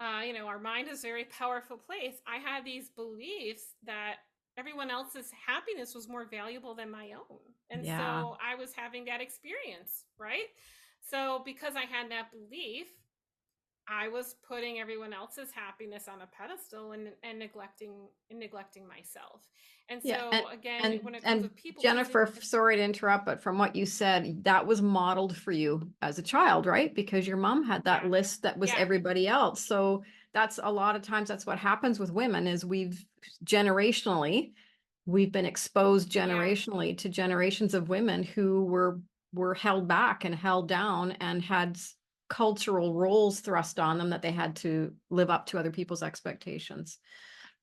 Our mind is a very powerful place. I had these beliefs that everyone else's happiness was more valuable than my own. And Yeah. so I was having that experience, right? So because I had that belief, I was putting everyone else's happiness on a pedestal, and neglecting myself. And Yeah. so And again, and when it comes and with people pleasing, Jennifer, sorry to interrupt, but from what you said, that was modeled for you as a child, right? Because your mom had that yeah, list that was yeah, everybody else. So that's a lot of times that's what happens with women is generationally we've been exposed yeah, generationally to generations of women who were held back and held down and had cultural roles thrust on them that they had to live up to other people's expectations.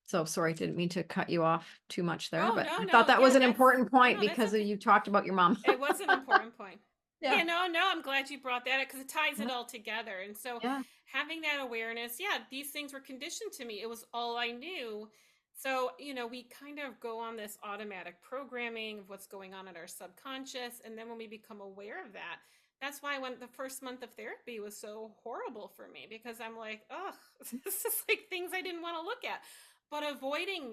So sorry, didn't mean to cut you off too much there, Oh, but no, I thought no. that was Yeah, an that's important no, point no, that's because okay. you talked about your mom. It was an important point. Yeah. Yeah, no, no, I'm glad you brought that up because it ties it Yeah. all together. And so Yeah. having that awareness, yeah, these things were conditioned to me. It was all I knew. So, we kind of go on this automatic programming of what's going on in our subconscious. And then when we become aware of that, that's why when the first month of therapy was so horrible for me, because I'm like, oh, this is like things I didn't want to look at. But avoiding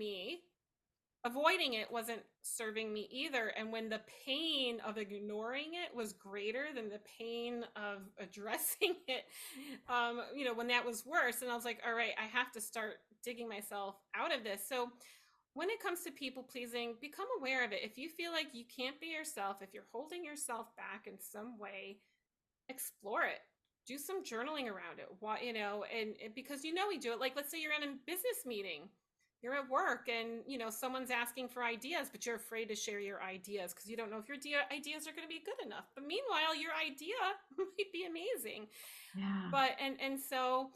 it wasn't serving me either. And when the pain of ignoring it was greater than the pain of addressing it, when that was worse, and I was like, all right, I have to start digging myself out of this. So when it comes to people pleasing, become aware of it. If you feel like you can't be yourself, if you're holding yourself back in some way, explore it. Do some journaling around it. Why, and because we do it. Like, let's say you're in a business meeting, you're at work, and someone's asking for ideas, but you're afraid to share your ideas because you don't know if your ideas are going to be good enough. But meanwhile, your idea might be amazing. Yeah. But and so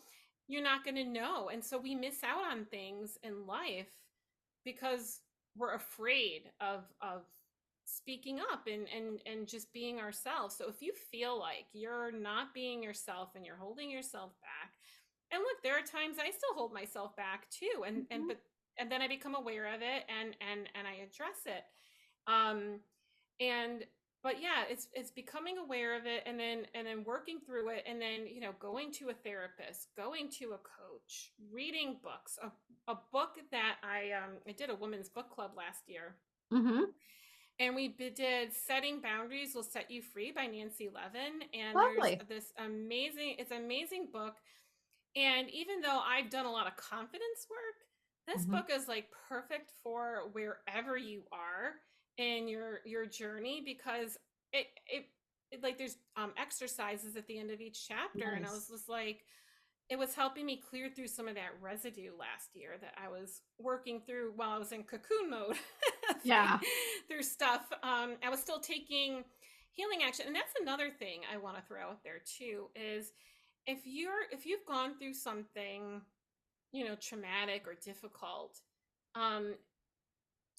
you're not going to know, and so we miss out on things in life because we're afraid of speaking up and just being ourselves. So if you feel like you're not being yourself and you're holding yourself back, and look, there are times I still hold myself back too, Mhm. and then I become aware of it and I address it. Um, and but yeah, it's becoming aware of it, and then working through it, and then going to a therapist, going to a coach, reading books. A book that I did a women's book club last year, Mhm. and we did Setting Boundaries Will Set You Free by Nancy Levin. And there's Lovely. this amazing book. And even though I've done a lot of confidence work, this Mhm. book is like perfect for wherever you are in your journey, because it like there's exercises at the end of each chapter, and I was Nice. just like, it was helping me clear through some of that residue last year that I was working through while I was in cocoon mode Yeah. through stuff. I was still taking healing action, and that's another thing I want to throw out there too. Is if you've gone through something traumatic or difficult, um,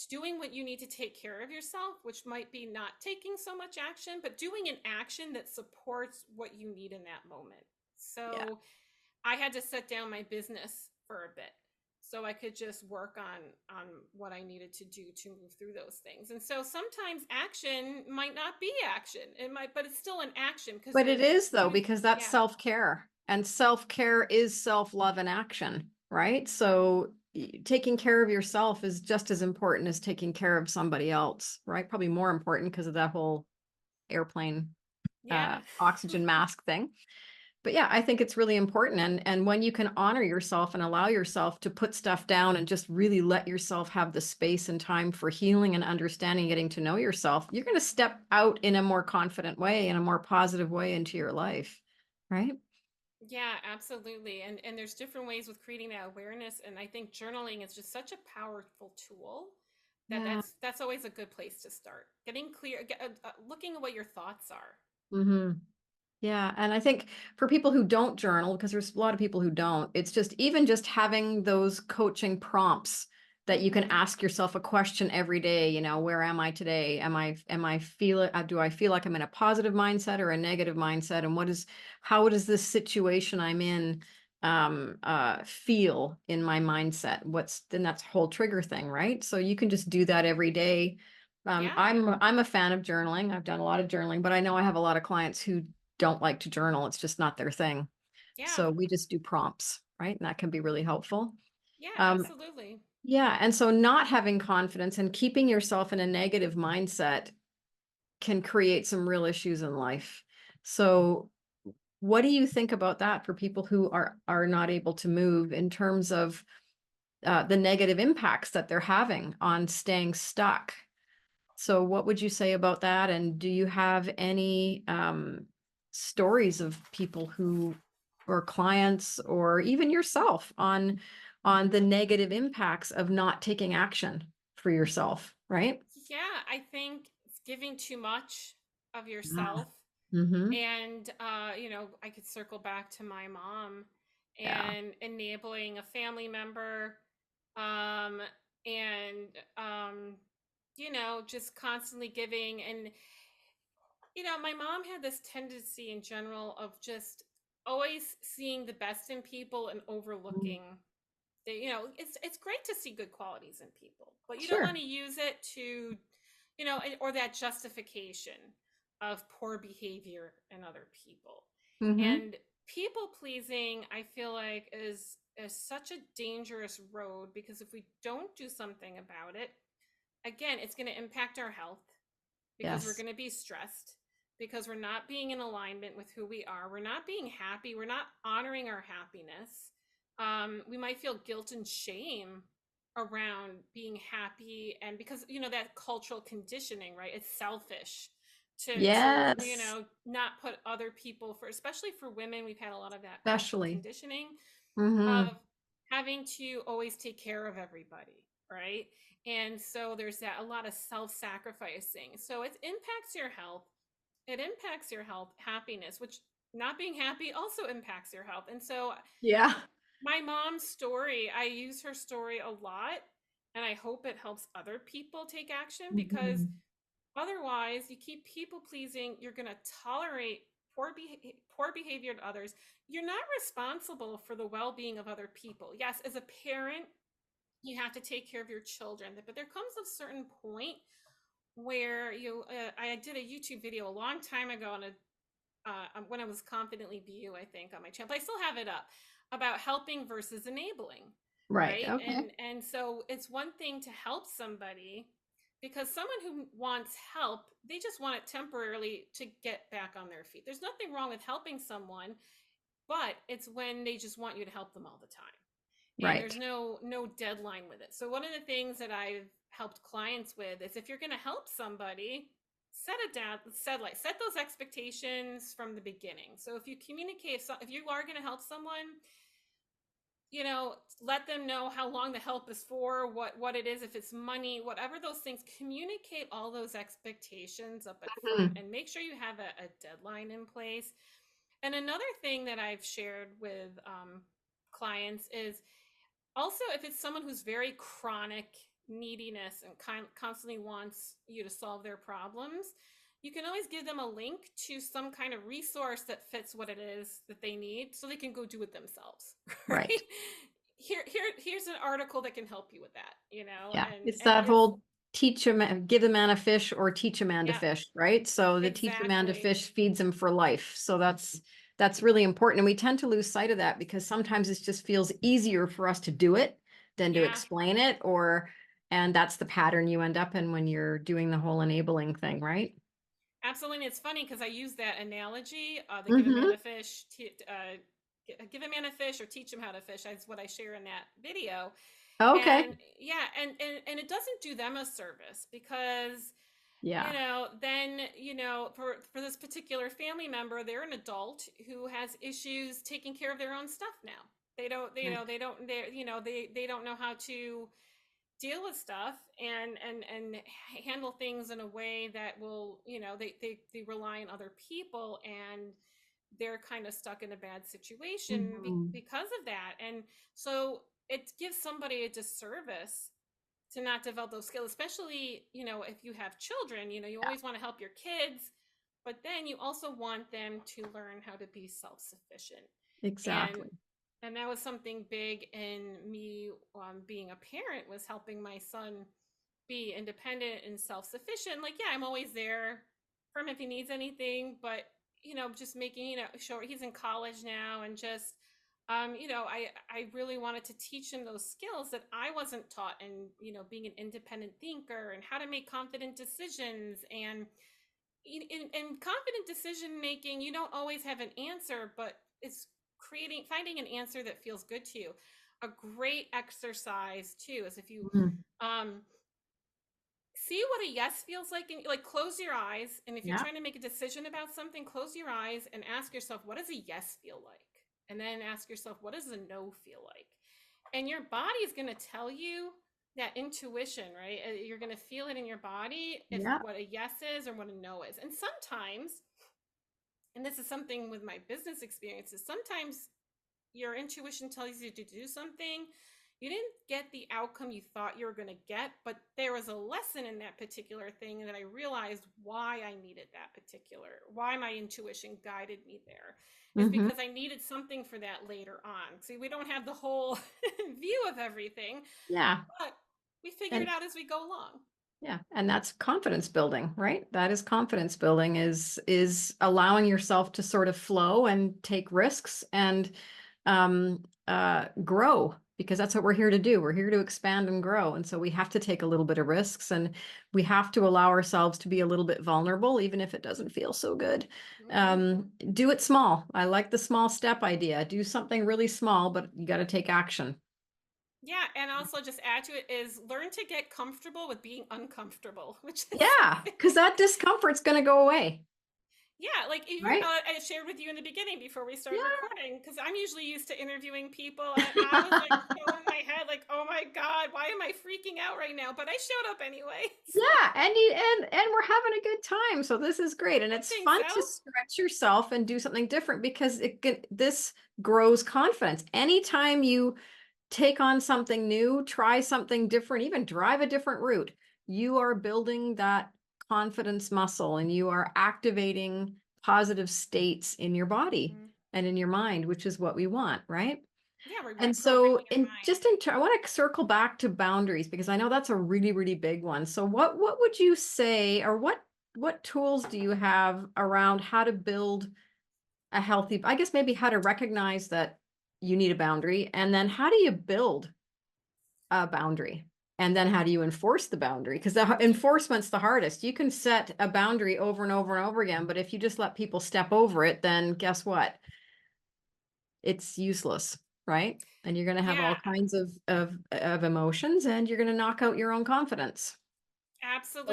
doing what you need to take care of yourself, which might be not taking so much action, but doing an action that supports what you need in that moment. Yeah. So I had to set down my business for a bit so I could just work on what I needed to do to move through those things. And so sometimes action might not be action. It might, but it's still an action because But it you're is though, doing, because that's yeah. self-care, and self-care is self-love in action, right? So taking care of yourself is just as important as taking care of somebody else, right? Probably more important because of that whole airplane Yeah. oxygen mask thing. But yeah, I think it's really important. And when you can honor yourself and allow yourself to put stuff down and just really let yourself have the space and time for healing and understanding, getting to know yourself, you're going to step out in a more confident way, in a more positive way into your life. Right? Yeah, absolutely. And there's different ways with creating that awareness, and I think journaling is just such a powerful tool that Yeah. that's always a good place to start. Getting clear, looking at what your thoughts are. Hmm. Yeah, and I think for people who don't journal, because there's a lot of people who don't, it's just even just having those coaching prompts that you can Mhm. ask yourself a question every day, where am I today? Do I feel like I'm in a positive mindset or a negative mindset? And how does this situation I'm in feel in my mindset? Then that's a whole trigger thing, right? So you can just do that every day. Yeah. I'm a fan of journaling. I've done a lot of journaling, but I know I have a lot of clients who don't like to journal. It's just not their thing. Yeah. So we just do prompts, right? And that can be really helpful. Yeah, Um, absolutely. yeah. And so not having confidence and keeping yourself in a negative mindset can create some real issues in life. So what do you think about that for people who are not able to move in terms of the negative impacts that they're having on staying stuck? So what would you say about that? And do you have any stories of people who, or clients, or even yourself on the negative impacts of not taking action for yourself, right? Yeah, I think it's giving too much of Yeah. yourself. Mm-hmm. And I could circle back to my mom Yeah. and enabling a family member, um and just constantly giving. And my mom had this tendency in general of just always seeing the best in people and Mm. overlooking it's great to see good qualities in people, but you don't want Sure. to use it to, or that justification of poor behavior in other people. Mm-hmm. And people pleasing, I feel like, is such a dangerous road, because if we don't do something about it, again, it's going to impact our health, because we're Yes. going to be stressed, because we're not being in alignment with who we are. We're not being happy. We're not honoring our happiness. We might feel guilt and shame around being happy, and because that cultural conditioning, right? It's selfish to Yes. not put other people for, especially for women. We've had a lot of that cultural Especially. conditioning Mm-hmm. of having to always take care of everybody, right? And so there's that a lot of self-sacrificing. So it impacts your health. It impacts your health, happiness, which not being happy also impacts your health. And so Yeah. my mom's story, I use her story a lot, and I hope it helps other people take action, because Mm-hmm. otherwise, you keep people pleasing, you're going to tolerate poor behavior to others. You're not responsible for the well-being of other people. Yes, as a parent, you have to take care of your children, but there comes a certain point where I did a YouTube video a long time ago on when I was Confidently Be You, I think, on my channel. But I still have it up, about helping versus enabling, Right. right? Okay. And so it's one thing to help somebody, because someone who wants help, they just want it temporarily to get back on their feet. There's nothing wrong with helping someone, but it's when they just want you to help them all the time, and there's Right. no deadline with it. So one of the things that I've helped clients with is, if you're going to help somebody, set it down, set those expectations from the beginning. So if you communicate, if you are going to help someone, let them know how long the help is for, what it is, if it's money, whatever those things. Communicate all those expectations up at front, Mhm. and make sure you have a deadline in place. And another thing that I've shared with clients is, also, if it's someone who's very chronic neediness and constantly wants you to solve their problems, you can always give them a link to some kind of resource that fits what it is that they need, so they can go do it themselves. Right. Right? Here's an article that can help you with that, Yeah. and It's and that it's whole give a man a fish or teach a man to yeah, fish, right? So the teach a man to exactly. fish feeds him for life. So that's really important. And we tend to lose sight of that because sometimes it just feels easier for us to do it than to Yeah, explain it, and that's the pattern you end up in when you're doing the whole enabling thing, right? absolutely. And it's funny because I use that analogy, the give a man Mm-hmm. a fish, give a man a fish or teach him how to fish. That's what I share in that video. Okay. And yeah, and it doesn't do them a service, because Yeah. then for this particular family member, they're an adult who has issues taking care of their own stuff now. They don't they, you Right. know they don't they don't know how to deal with stuff and handle things in a way that will, they rely on other people, and they're kind of stuck in a bad situation Mhm. because of that. And so it gives somebody a disservice to not develop those skills, especially, if you have children. You Yeah, always want to help your kids, but then you also want them to learn how to be self-sufficient. and exactly. and that was something big in me, being a parent, was helping my son be independent and self-sufficient. Like, yeah, I'm always there for him if he needs anything, but just making, sure he's in college now, and just I really wanted to teach him those skills that I wasn't taught, and being an independent thinker, and how to make confident decisions. And in confident decision making, you don't always have an answer, but it's finding an answer that feels good to you. A great exercise too is, if you Mhm. um see what a yes feels like, and like, close your eyes, and if you're Yeah. trying to make a decision about something, close your eyes and ask yourself, what does a yes feel like? And then ask yourself, what does a no feel like? And your body is going to tell you that intuition, right? You're going to feel it in your body, if Yeah. what a yes is or what a no is. And sometimes and this is something with my business experiences, sometimes your intuition tells you to do something. You didn't get the outcome you thought you were going to get, but there was a lesson in that particular thing that I realized why I needed that why my intuition guided me there is Mm-hmm. because I needed something for that later on. See, we don't have the whole view of everything, Yeah. but we figure it And out as we go along. yeah, and that's confidence building, right? That is confidence building is allowing yourself to sort of flow and take risks and grow, because that's what we're here to do. We're here to expand and grow. And so we have to take a little bit of risks, and we have to allow ourselves to be a little bit vulnerable, even if it doesn't feel so good. Mm-hmm. Do it small. I like the small step idea. Do something really small, but you got to take action. Yeah, and also just add to it is learn to get comfortable with being uncomfortable, which is Yeah, because that discomfort's going to go away, yeah, like even right? I shared with you in the beginning before we started Yeah. recording, because I'm usually used to interviewing people, and I was like so in my head, like, oh my God, why am I freaking out right now? But I showed up anyway. So Yeah, and we're having a good time. So this is great. And I it's think fun so. to stretch yourself and do something different, because this grows confidence. Anytime you take on something new, try something different, even drive a different route, you are building that confidence muscle, and you are activating positive states in your body Mhm. and in your mind, which is what we want, right? Yeah, we're And so reprogramming our in mind. just in I want to circle back to boundaries, because I know that's a really, really big one. So what would you say, or what tools do you have around how to build a healthy, I guess maybe how to recognize that you need a boundary, and then how do you build a boundary? And then how do you enforce the boundary? Because the enforcement's the hardest. You can set a boundary over and over and over again, but if you just let people step over it, then guess what? It's useless, right? And you're going to have Yeah, all kinds of emotions, and you're going to knock out your own confidence. So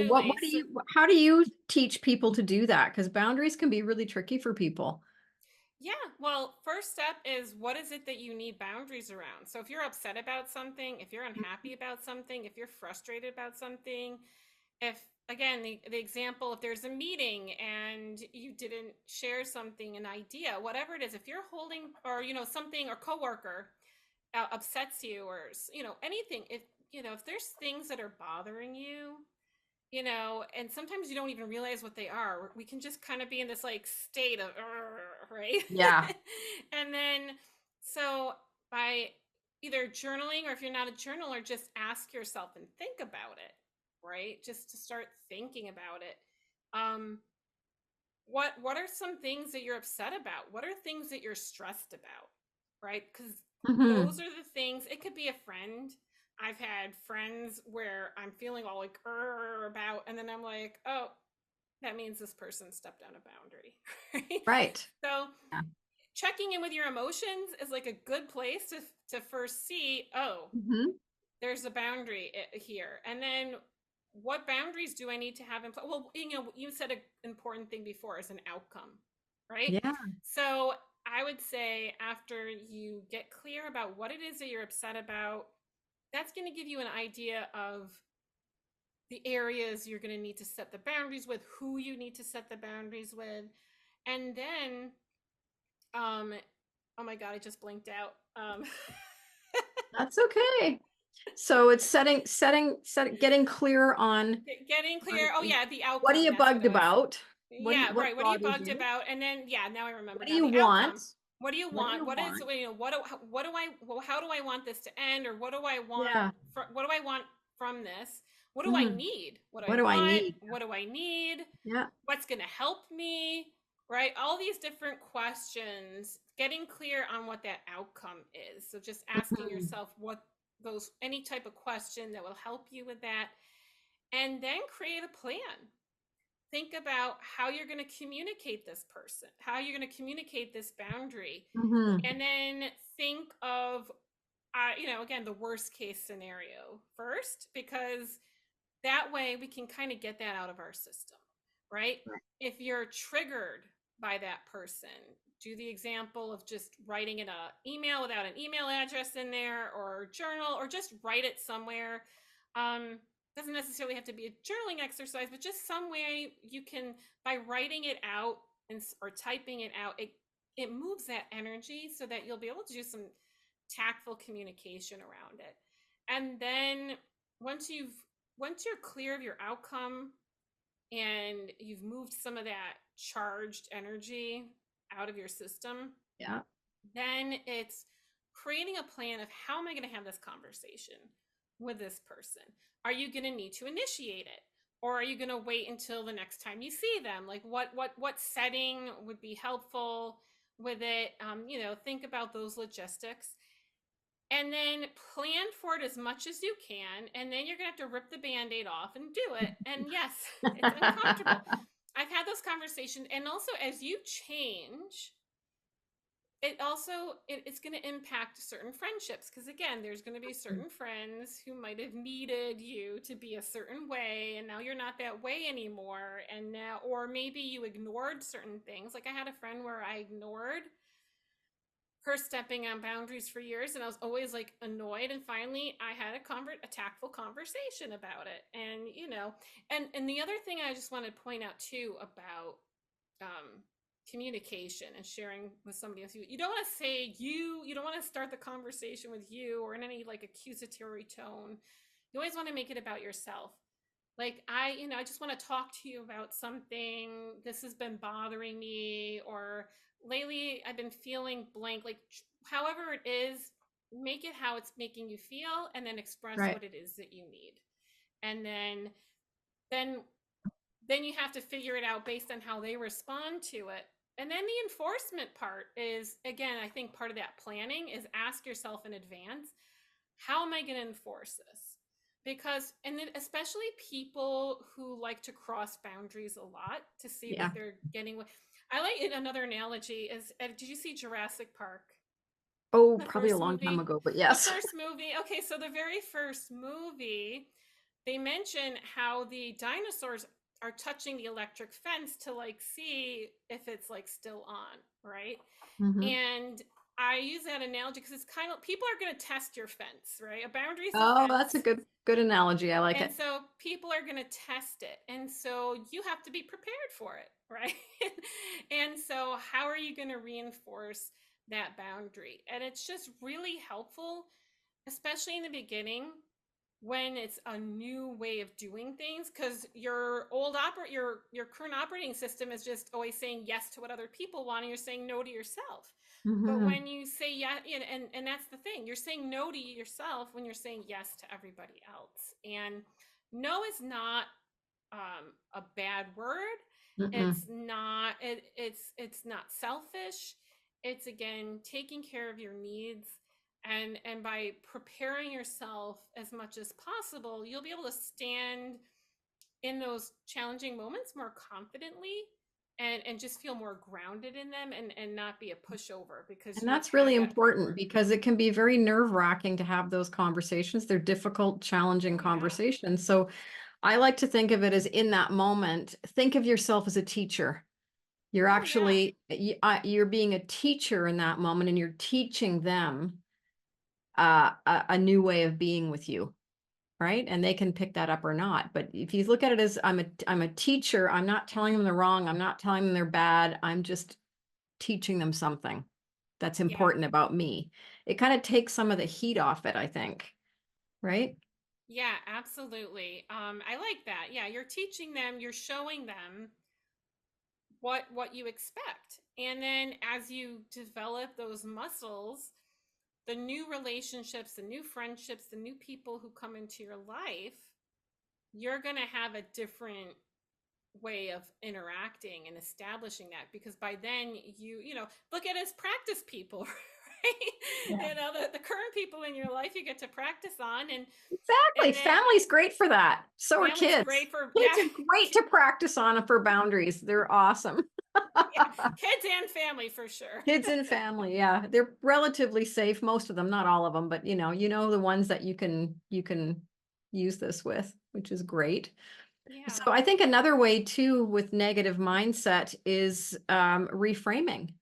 what absolutely. do So you how do you teach people to do that? Because boundaries can be really tricky for people. yeah, well, first step is what is it that you need boundaries around? So if you're upset about something, if you're unhappy about something, if you're frustrated about something, if again the example, if there's a meeting and you didn't share something, an idea, whatever it is, if you're holding or something or coworker upsets you or anything, if if there's things that are bothering you, and sometimes you don't even realize what they are. We can just kind of be in this like state of right. Yeah. And then so by either journaling, or if you're not a journaler, just ask yourself and think about it, right? Just to start thinking about it. um what are some things that you're upset about? What are things that you're stressed about? Right? Because Hmm. those are the things. It could be a friend. I've had friends where I'm feeling all like about, and then I'm like, oh, that means this person stepped on a boundary. Right? Right. So Yeah. checking in with your emotions is like a good place to first see, oh, Hmm. there's a boundary here. And then what boundaries do I need to have in place? Well, you said an important thing before is an outcome, right? Yeah. So I would say after you get clear about what it is that you're upset about, that's going to give you an idea of the areas you're going to need to set the boundaries with, who you need to set the boundaries with. And then, oh my God, I just blinked out. That's okay. So it's getting clear Getting clear. Oh on yeah, the what are outcome. you That's what bugged it was. about? Yeah, What right. What are you bothers bugged you? about? And then yeah, now I remember. What do Now you the want? outcome. What do you What do want? you What is want? what do I well, how do I want this to end, or what do I want Yeah. what do I want from this? What do I Mhm. need? What do I What do I want? need? What do I need? Yeah. What's going to help me? Right? All these different questions, getting clear on what that outcome is. So just asking Mhm. yourself what those any type of question that will help you with that, and then create a plan. Think about how you're going to communicate this person, how you're going to communicate this boundary, Mhm. and then think of again, the worst case scenario first, because that way we can kind of get that out of our system, right? Right. If you're triggered by that person, do the example of just writing in an email without an email address in there, or journal, or just write it somewhere. um doesn't necessarily have to be a journaling exercise, but just some way you can, by writing it out, or typing it out, it moves that energy so that you'll be able to do some tactful communication around it. And then once you're clear of your outcome and you've moved some of that charged energy out of your system, Yeah. then it's creating a plan of how am I going to have this conversation with this person? Are you going to need to initiate it? Or are you going to wait until the next time you see them? Like what setting would be helpful with it? Think about those logistics and then plan for it as much as you can. And then you're going to have to rip the Band-Aid off and do it. And yes, it's uncomfortable. I've had those conversations. And also as you change, it's going to impact certain friendships, because again, there's going to be certain friends who might have needed you to be a certain way, and now you're not that way anymore. And now, or maybe you ignored certain things. Like I had a friend where I ignored her stepping on boundaries for years, and I was always like annoyed, and finally I had a tactful conversation about it. And and the other thing I just want to point out too about communication and sharing with somebody else, you don't want to say you don't want to start the conversation with you or in any like accusatory tone. You always want to make it about yourself. Like I just want to talk to you about something. This has been bothering me, or lately I've been feeling blank. Like however it is, make it how it's making you feel, and then express Right. what it is that you need. And then then you have to figure it out based on how they respond to it. And then the enforcement part is, again, I think part of that planning is ask yourself in advance, how am I going to enforce this? Because, and then especially people who like to cross boundaries a lot to see Yeah. what they're getting with. I like it. Another analogy is, did you see Jurassic Park? Oh, The probably a first long time movie? ago, but The yes. first movie. Okay, so the very first movie, they mention how the dinosaurs are touching the electric fence to like see if it's like still on, right? Mhm. And I use that analogy because it's kind of, people are going to test your fence, right? A boundary is a Oh, that's a fence. good analogy. I like And it. so people are going to test it. And so you have to be prepared for it, right? And so how are you going to reinforce that boundary? And it's just really helpful, especially in the beginning when it's a new way of doing things, because your current operating system is just always saying yes to what other people want, and you're saying no to yourself. But Mhm. when you say yes, and that's the thing, you're saying no to yourself when you're saying yes to everybody else. And no is not a bad word. Mm-mm. It's not selfish. It's again taking care of your needs, and by preparing yourself as much as possible, you'll be able to stand in those challenging moments more confidently, and just feel more grounded in them, and not be a pushover because And you've that's had really that hard important work. because it can be very nerve-wracking to have those conversations. They're difficult, challenging Oh yeah. conversations. So I like to think of it as in that moment, think of yourself as a teacher. You're Oh yeah. actually, you're being a teacher in that moment and you're teaching them a new way of being with you, right? And they can pick that up or not. But if you look at it as I'm a teacher, I'm not telling them they're wrong. I'm not telling them they're bad. I'm just teaching them something that's Yeah. important about me. It kind of takes some of the heat off it, I think, right? Yeah, absolutely. I like that. Yeah, you're teaching them, you're showing them what you expect. And then as you develop those muscles, the new relationships, the new friendships, the new people who come into your life, you're going to have a different way of interacting and establishing that, because by then look at it as practice people, right? Yeah. The current people in your life you get to practice on, Exactly. and then Family's great for that. So are family's kids. great for, Kids yeah. are great to practice on for boundaries. They're awesome. Yeah, kids and family for sure. Kids and family, yeah. They're relatively safe, most of them, not all of them, but the ones that you can use this with, which is great. So Yeah. I think another way too with negative mindset is reframing.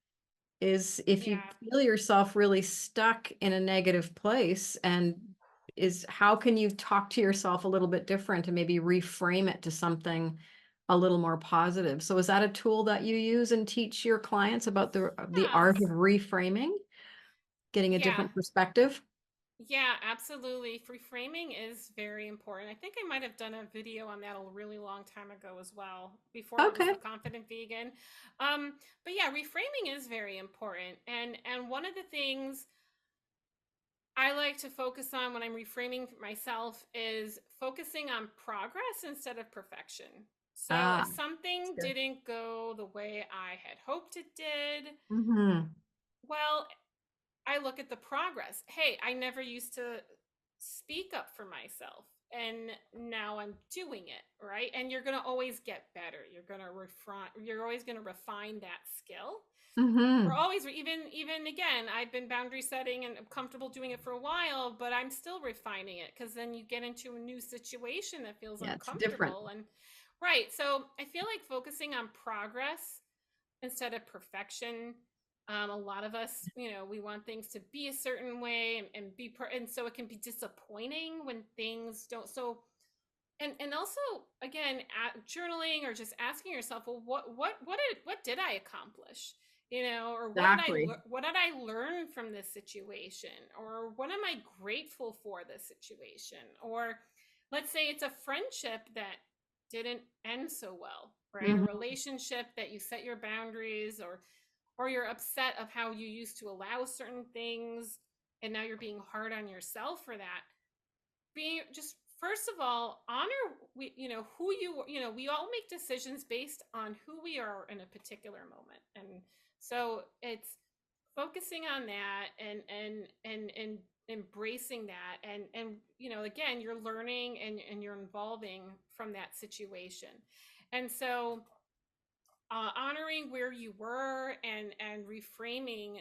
Is if you Yeah. feel yourself really stuck in a negative place, and is how can you talk to yourself a little bit different and maybe reframe it to something a little more positive. So is that a tool that you use and teach your clients about the art of Yes. reframing, getting a Yeah. different perspective? Yeah, absolutely. Reframing is very important. I think I might have done a video on that a really long time ago as well, before it was Okay. the confident vegan. But yeah, reframing is very important. And one of the things I like to focus on when I'm reframing for myself is focusing on progress instead of perfection. So if Ah, that's something good. didn't go the way I had hoped it did, Mm-hmm. well, I look at the progress. Hey, I never used to speak up for myself, and now I'm doing it, right? And you're going to always get better. You're always going to refine that skill. We're Mm-hmm. always, even again, I've been boundary setting and I'm comfortable doing it for a while, but I'm still refining it, because then you get into a new situation that feels Yeah, it's different. uncomfortable. And right. So I feel like focusing on progress instead of perfection. A lot of us, we want things to be a certain way, and so it can be disappointing when things don't. So, and also, again, journaling, or just asking yourself, well, what did I accomplish? Or Exactly. what did I learn from this situation? Or what am I grateful for this situation? Or let's say it's a friendship that didn't end so well, right? A Mm-hmm. relationship that you set your boundaries, or you're upset of how you used to allow certain things, and now you're being hard on yourself for that. Being just, first of all, honor, who we all make decisions based on who we are in a particular moment. And so it's focusing on that, and embracing that, and again, you're learning, and you're evolving from that situation. And so honoring where you were, and reframing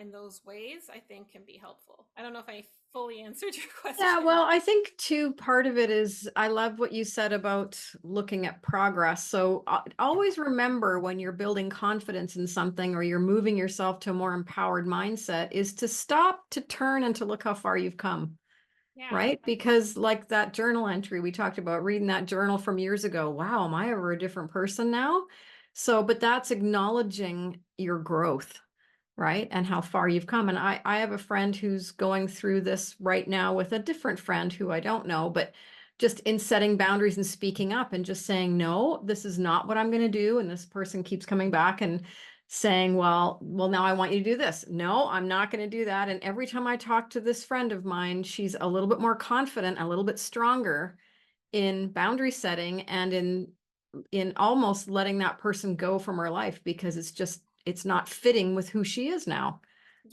in those ways, I think, can be helpful. I don't know if I fully answered your Yeah, question. well, I think too, part of it is I love what you said about looking at progress. So always remember when you're building confidence in something or you're moving yourself to a more empowered mindset is to stop, to turn, and to look how far you've come, Yeah. right? Because like that journal entry we talked about, reading that journal from years ago, wow, am I ever a different person now? So, but that's acknowledging your growth, right? And how far you've come. And I have a friend who's going through this right now with a different friend who I don't know, but just in setting boundaries and speaking up and just saying, no, this is not what I'm going to do. And this person keeps coming back and saying, well, now I want you to do this. No, I'm not going to do that. And every time I talk to this friend of mine, she's a little bit more confident, a little bit stronger in boundary setting and in almost letting that person go from her life because it's not fitting with who she is now,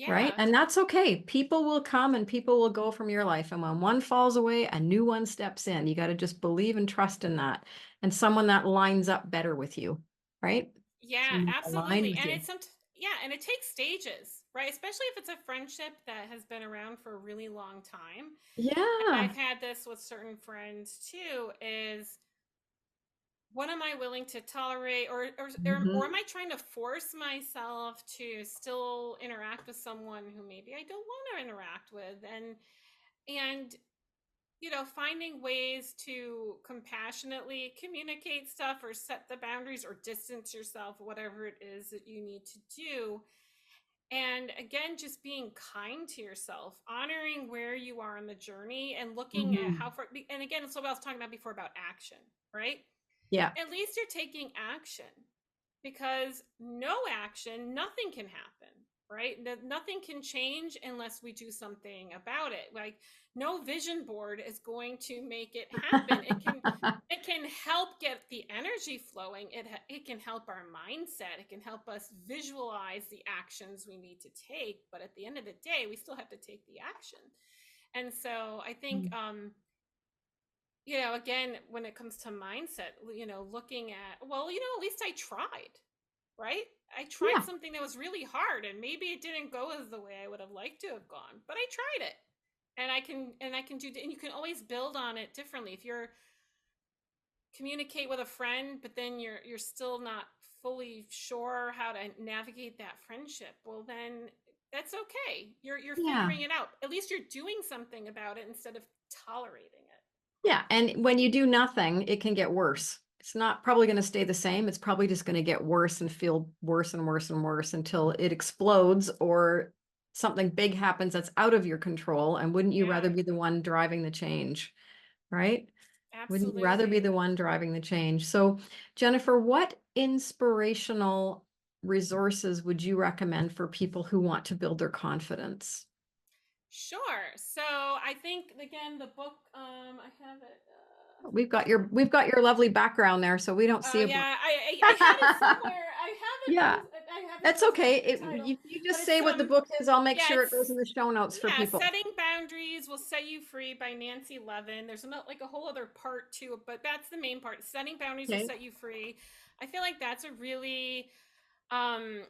right? Yeah. And that's okay. People will come and people will go from your life, and when one falls away, a new one steps in. You got to just believe and trust in that, and someone that lines up better with you, right? Yeah, Someone aligned absolutely. with And you. it's some yeah, and it takes stages, right? Especially if it's a friendship that has been around for a really long time. And Yeah. I've had this with certain friends too, is what am I willing to tolerate, or Mhm. am I trying to force myself to still interact with someone who maybe I don't want to interact with? And finding ways to compassionately communicate stuff, or set the boundaries, or distance yourself, whatever it is that you need to do. And again, just being kind to yourself, honoring where you are in the journey, and looking at how Mhm. far. And again, it's what I was talking about before, about action, right? Yeah. At least you're taking action, because no action, nothing can happen, right? Nothing can change unless we do something about it. Like, no vision board is going to make it happen. It can help get the energy flowing. It can help our mindset. It can help us visualize the actions we need to take. But at the end of the day, we still have to take the action. And so I think again, when it comes to mindset, looking at, well, at least I tried, right? I tried Yeah. something that was really hard, and maybe it didn't go as the way I would have liked to have gone, but I tried it. And I can do, and you can always build on it differently. If you're communicate with a friend, but then you're still not fully sure how to navigate that friendship, well, then that's okay. You're Yeah. figuring it out. At least you're doing something about it instead of tolerating it. Yeah. And when you do nothing, it can get worse. It's not probably going to stay the same. It's probably just going to get worse and feel worse and worse and worse until it explodes or something big happens that's out of your control. And wouldn't you rather Yeah, be the one driving the change, right? Wouldn't you rather be absolutely. the one driving the change? So, Jennifer, what inspirational resources would you recommend for people who want to build their confidence? Sure. So I think again the book I have it We've got your lovely background there, so we don't oh see a book. yeah, I had it somewhere. I have it Yeah, as I have it that's as okay. the title. You But just say it's what the book is. I'll make yeah, sure it goes it's in the show notes for yeah, people. Setting Boundaries Will Set You Free by Nancy Levin. There's not like a whole other part to it, but that's the main part. Setting Boundaries Will Okay. Set You Free. I feel like that's a really um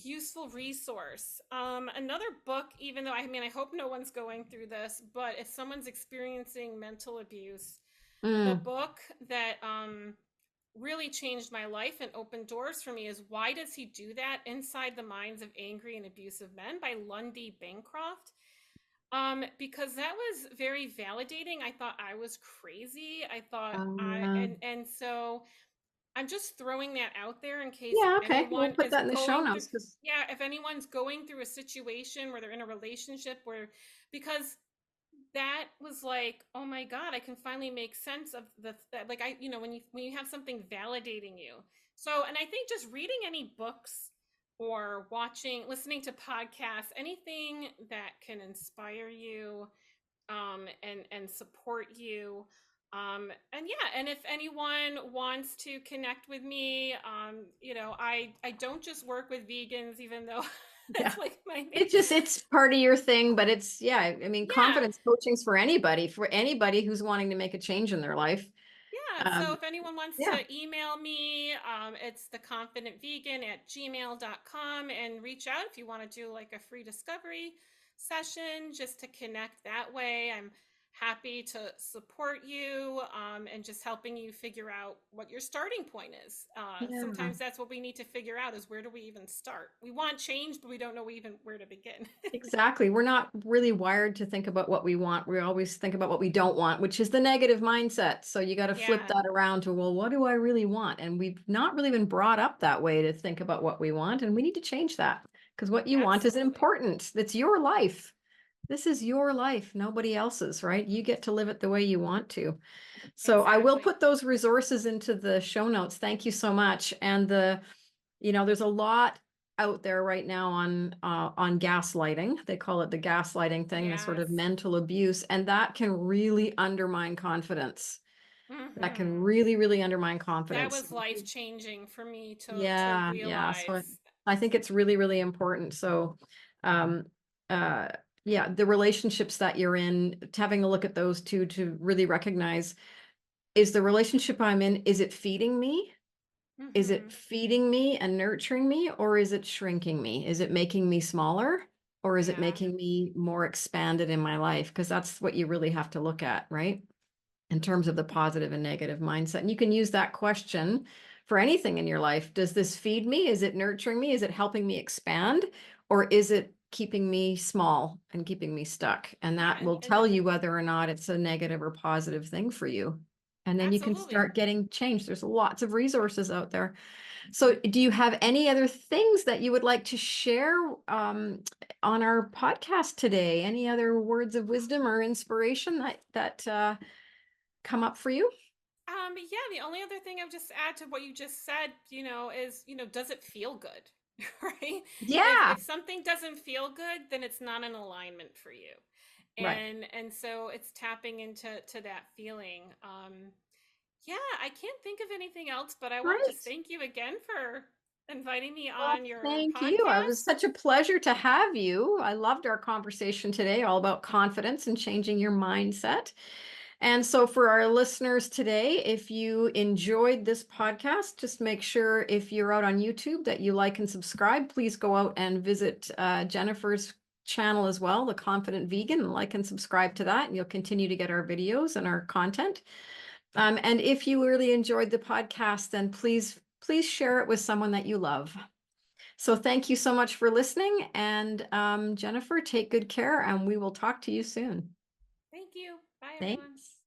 useful resource. Another book, even though I mean I hope no one's going through this, but if someone's experiencing mental abuse, the Mm. book that really changed my life and opened doors for me is Why Does He Do That? Inside the Minds of Angry and Abusive Men by Lundy, Bancroft. Because that was very validating. I thought I was crazy. I thought I Uh, and so I'm just throwing that out there in case yeah, okay. We'll anyone put is that in the show going through, notes because yeah, if anyone's going through a situation where they're in a relationship where, because that was like, oh my God, I can finally make sense of the, that, like, I, when you have something validating you. So, and I think just reading any books or listening to podcasts, anything that can inspire you and support you. And yeah, and if anyone wants to connect with me, I don't just work with vegans, even though yeah, that's like my main. it's part of your thing, but it's yeah. I mean, Yeah, confidence coaching's for anybody who's wanting to make a change in their life. yeah. So Um, if anyone wants yeah, to email me, it's theconfidentvegan@gmail.com, and reach out if you want to do like a free discovery session just to connect that way. I'm happy to support you and just helping you figure out what your starting point is. yeah. Sometimes that's what we need to figure out is where do we even start? We want change, but we don't know even where to begin. Exactly. We're not really wired to think about what we want. We always think about what we don't want, which is the negative mindset. So you got to flip Yeah, that around to, well, what do I really want? And we've not really been brought up that way to think about what we want. And we need to change that because what you want is absolutely. important. It's your life. This is your life, nobody else's, right? You get to live it the way you want to. So I will Exactly. put those resources into the show notes. Thank you so much. And there's a lot out there right now on gaslighting. They call it the gaslighting thing, the sort of Yes. mental abuse, and that can really undermine confidence. That can Hmm. really, really undermine That confidence. was life changing for me to Yeah, yeah. So realize. I think it's really, really important. So, um, uh, yeah, the relationships that you're in, having a look at those two to really recognize, is the relationship I'm in, is it feeding me? Is it Hmm. feeding me and nurturing me, or is it shrinking me? Is it making me smaller, or is it Yeah, making me more expanded in my life? Because that's what you really have to look at, right? In terms of the positive and negative mindset. And you can use that question for anything in your life. Does this feed me? Is it nurturing me? Is it helping me expand? Or is it keeping me small and keeping me stuck? And yeah, that will tell you whether or not it's a negative or positive thing for you. And then you can absolutely. start getting change. There's lots of resources out there. So, do you have any other things that you would like to share on our podcast today? Any other words of wisdom or inspiration that come up for you? Yeah, the only other thing I would just add to what you just said, is, does it feel good? Right? If Yeah, something doesn't feel good, then it's not an alignment for you. right. And so it's tapping into that feeling. Yeah, I can't think of anything else, but I want to just Right. thank you again for inviting me Well, on your thank you. It was podcast. such a pleasure to have you. I loved our conversation today, all about confidence and changing your mindset. And so, for our listeners today, if you enjoyed this podcast, just make sure if you're out on YouTube that you like and subscribe. Please go out and visit Jennifer's channel as well, The Confident Vegan, and like and subscribe to that. And you'll continue to get our videos and our content. And if you really enjoyed the podcast, then please share it with someone that you love. So thank you so much for listening. And Jennifer, take good care, and we will talk to you soon. Thank you. Bye, everyone. Thanks.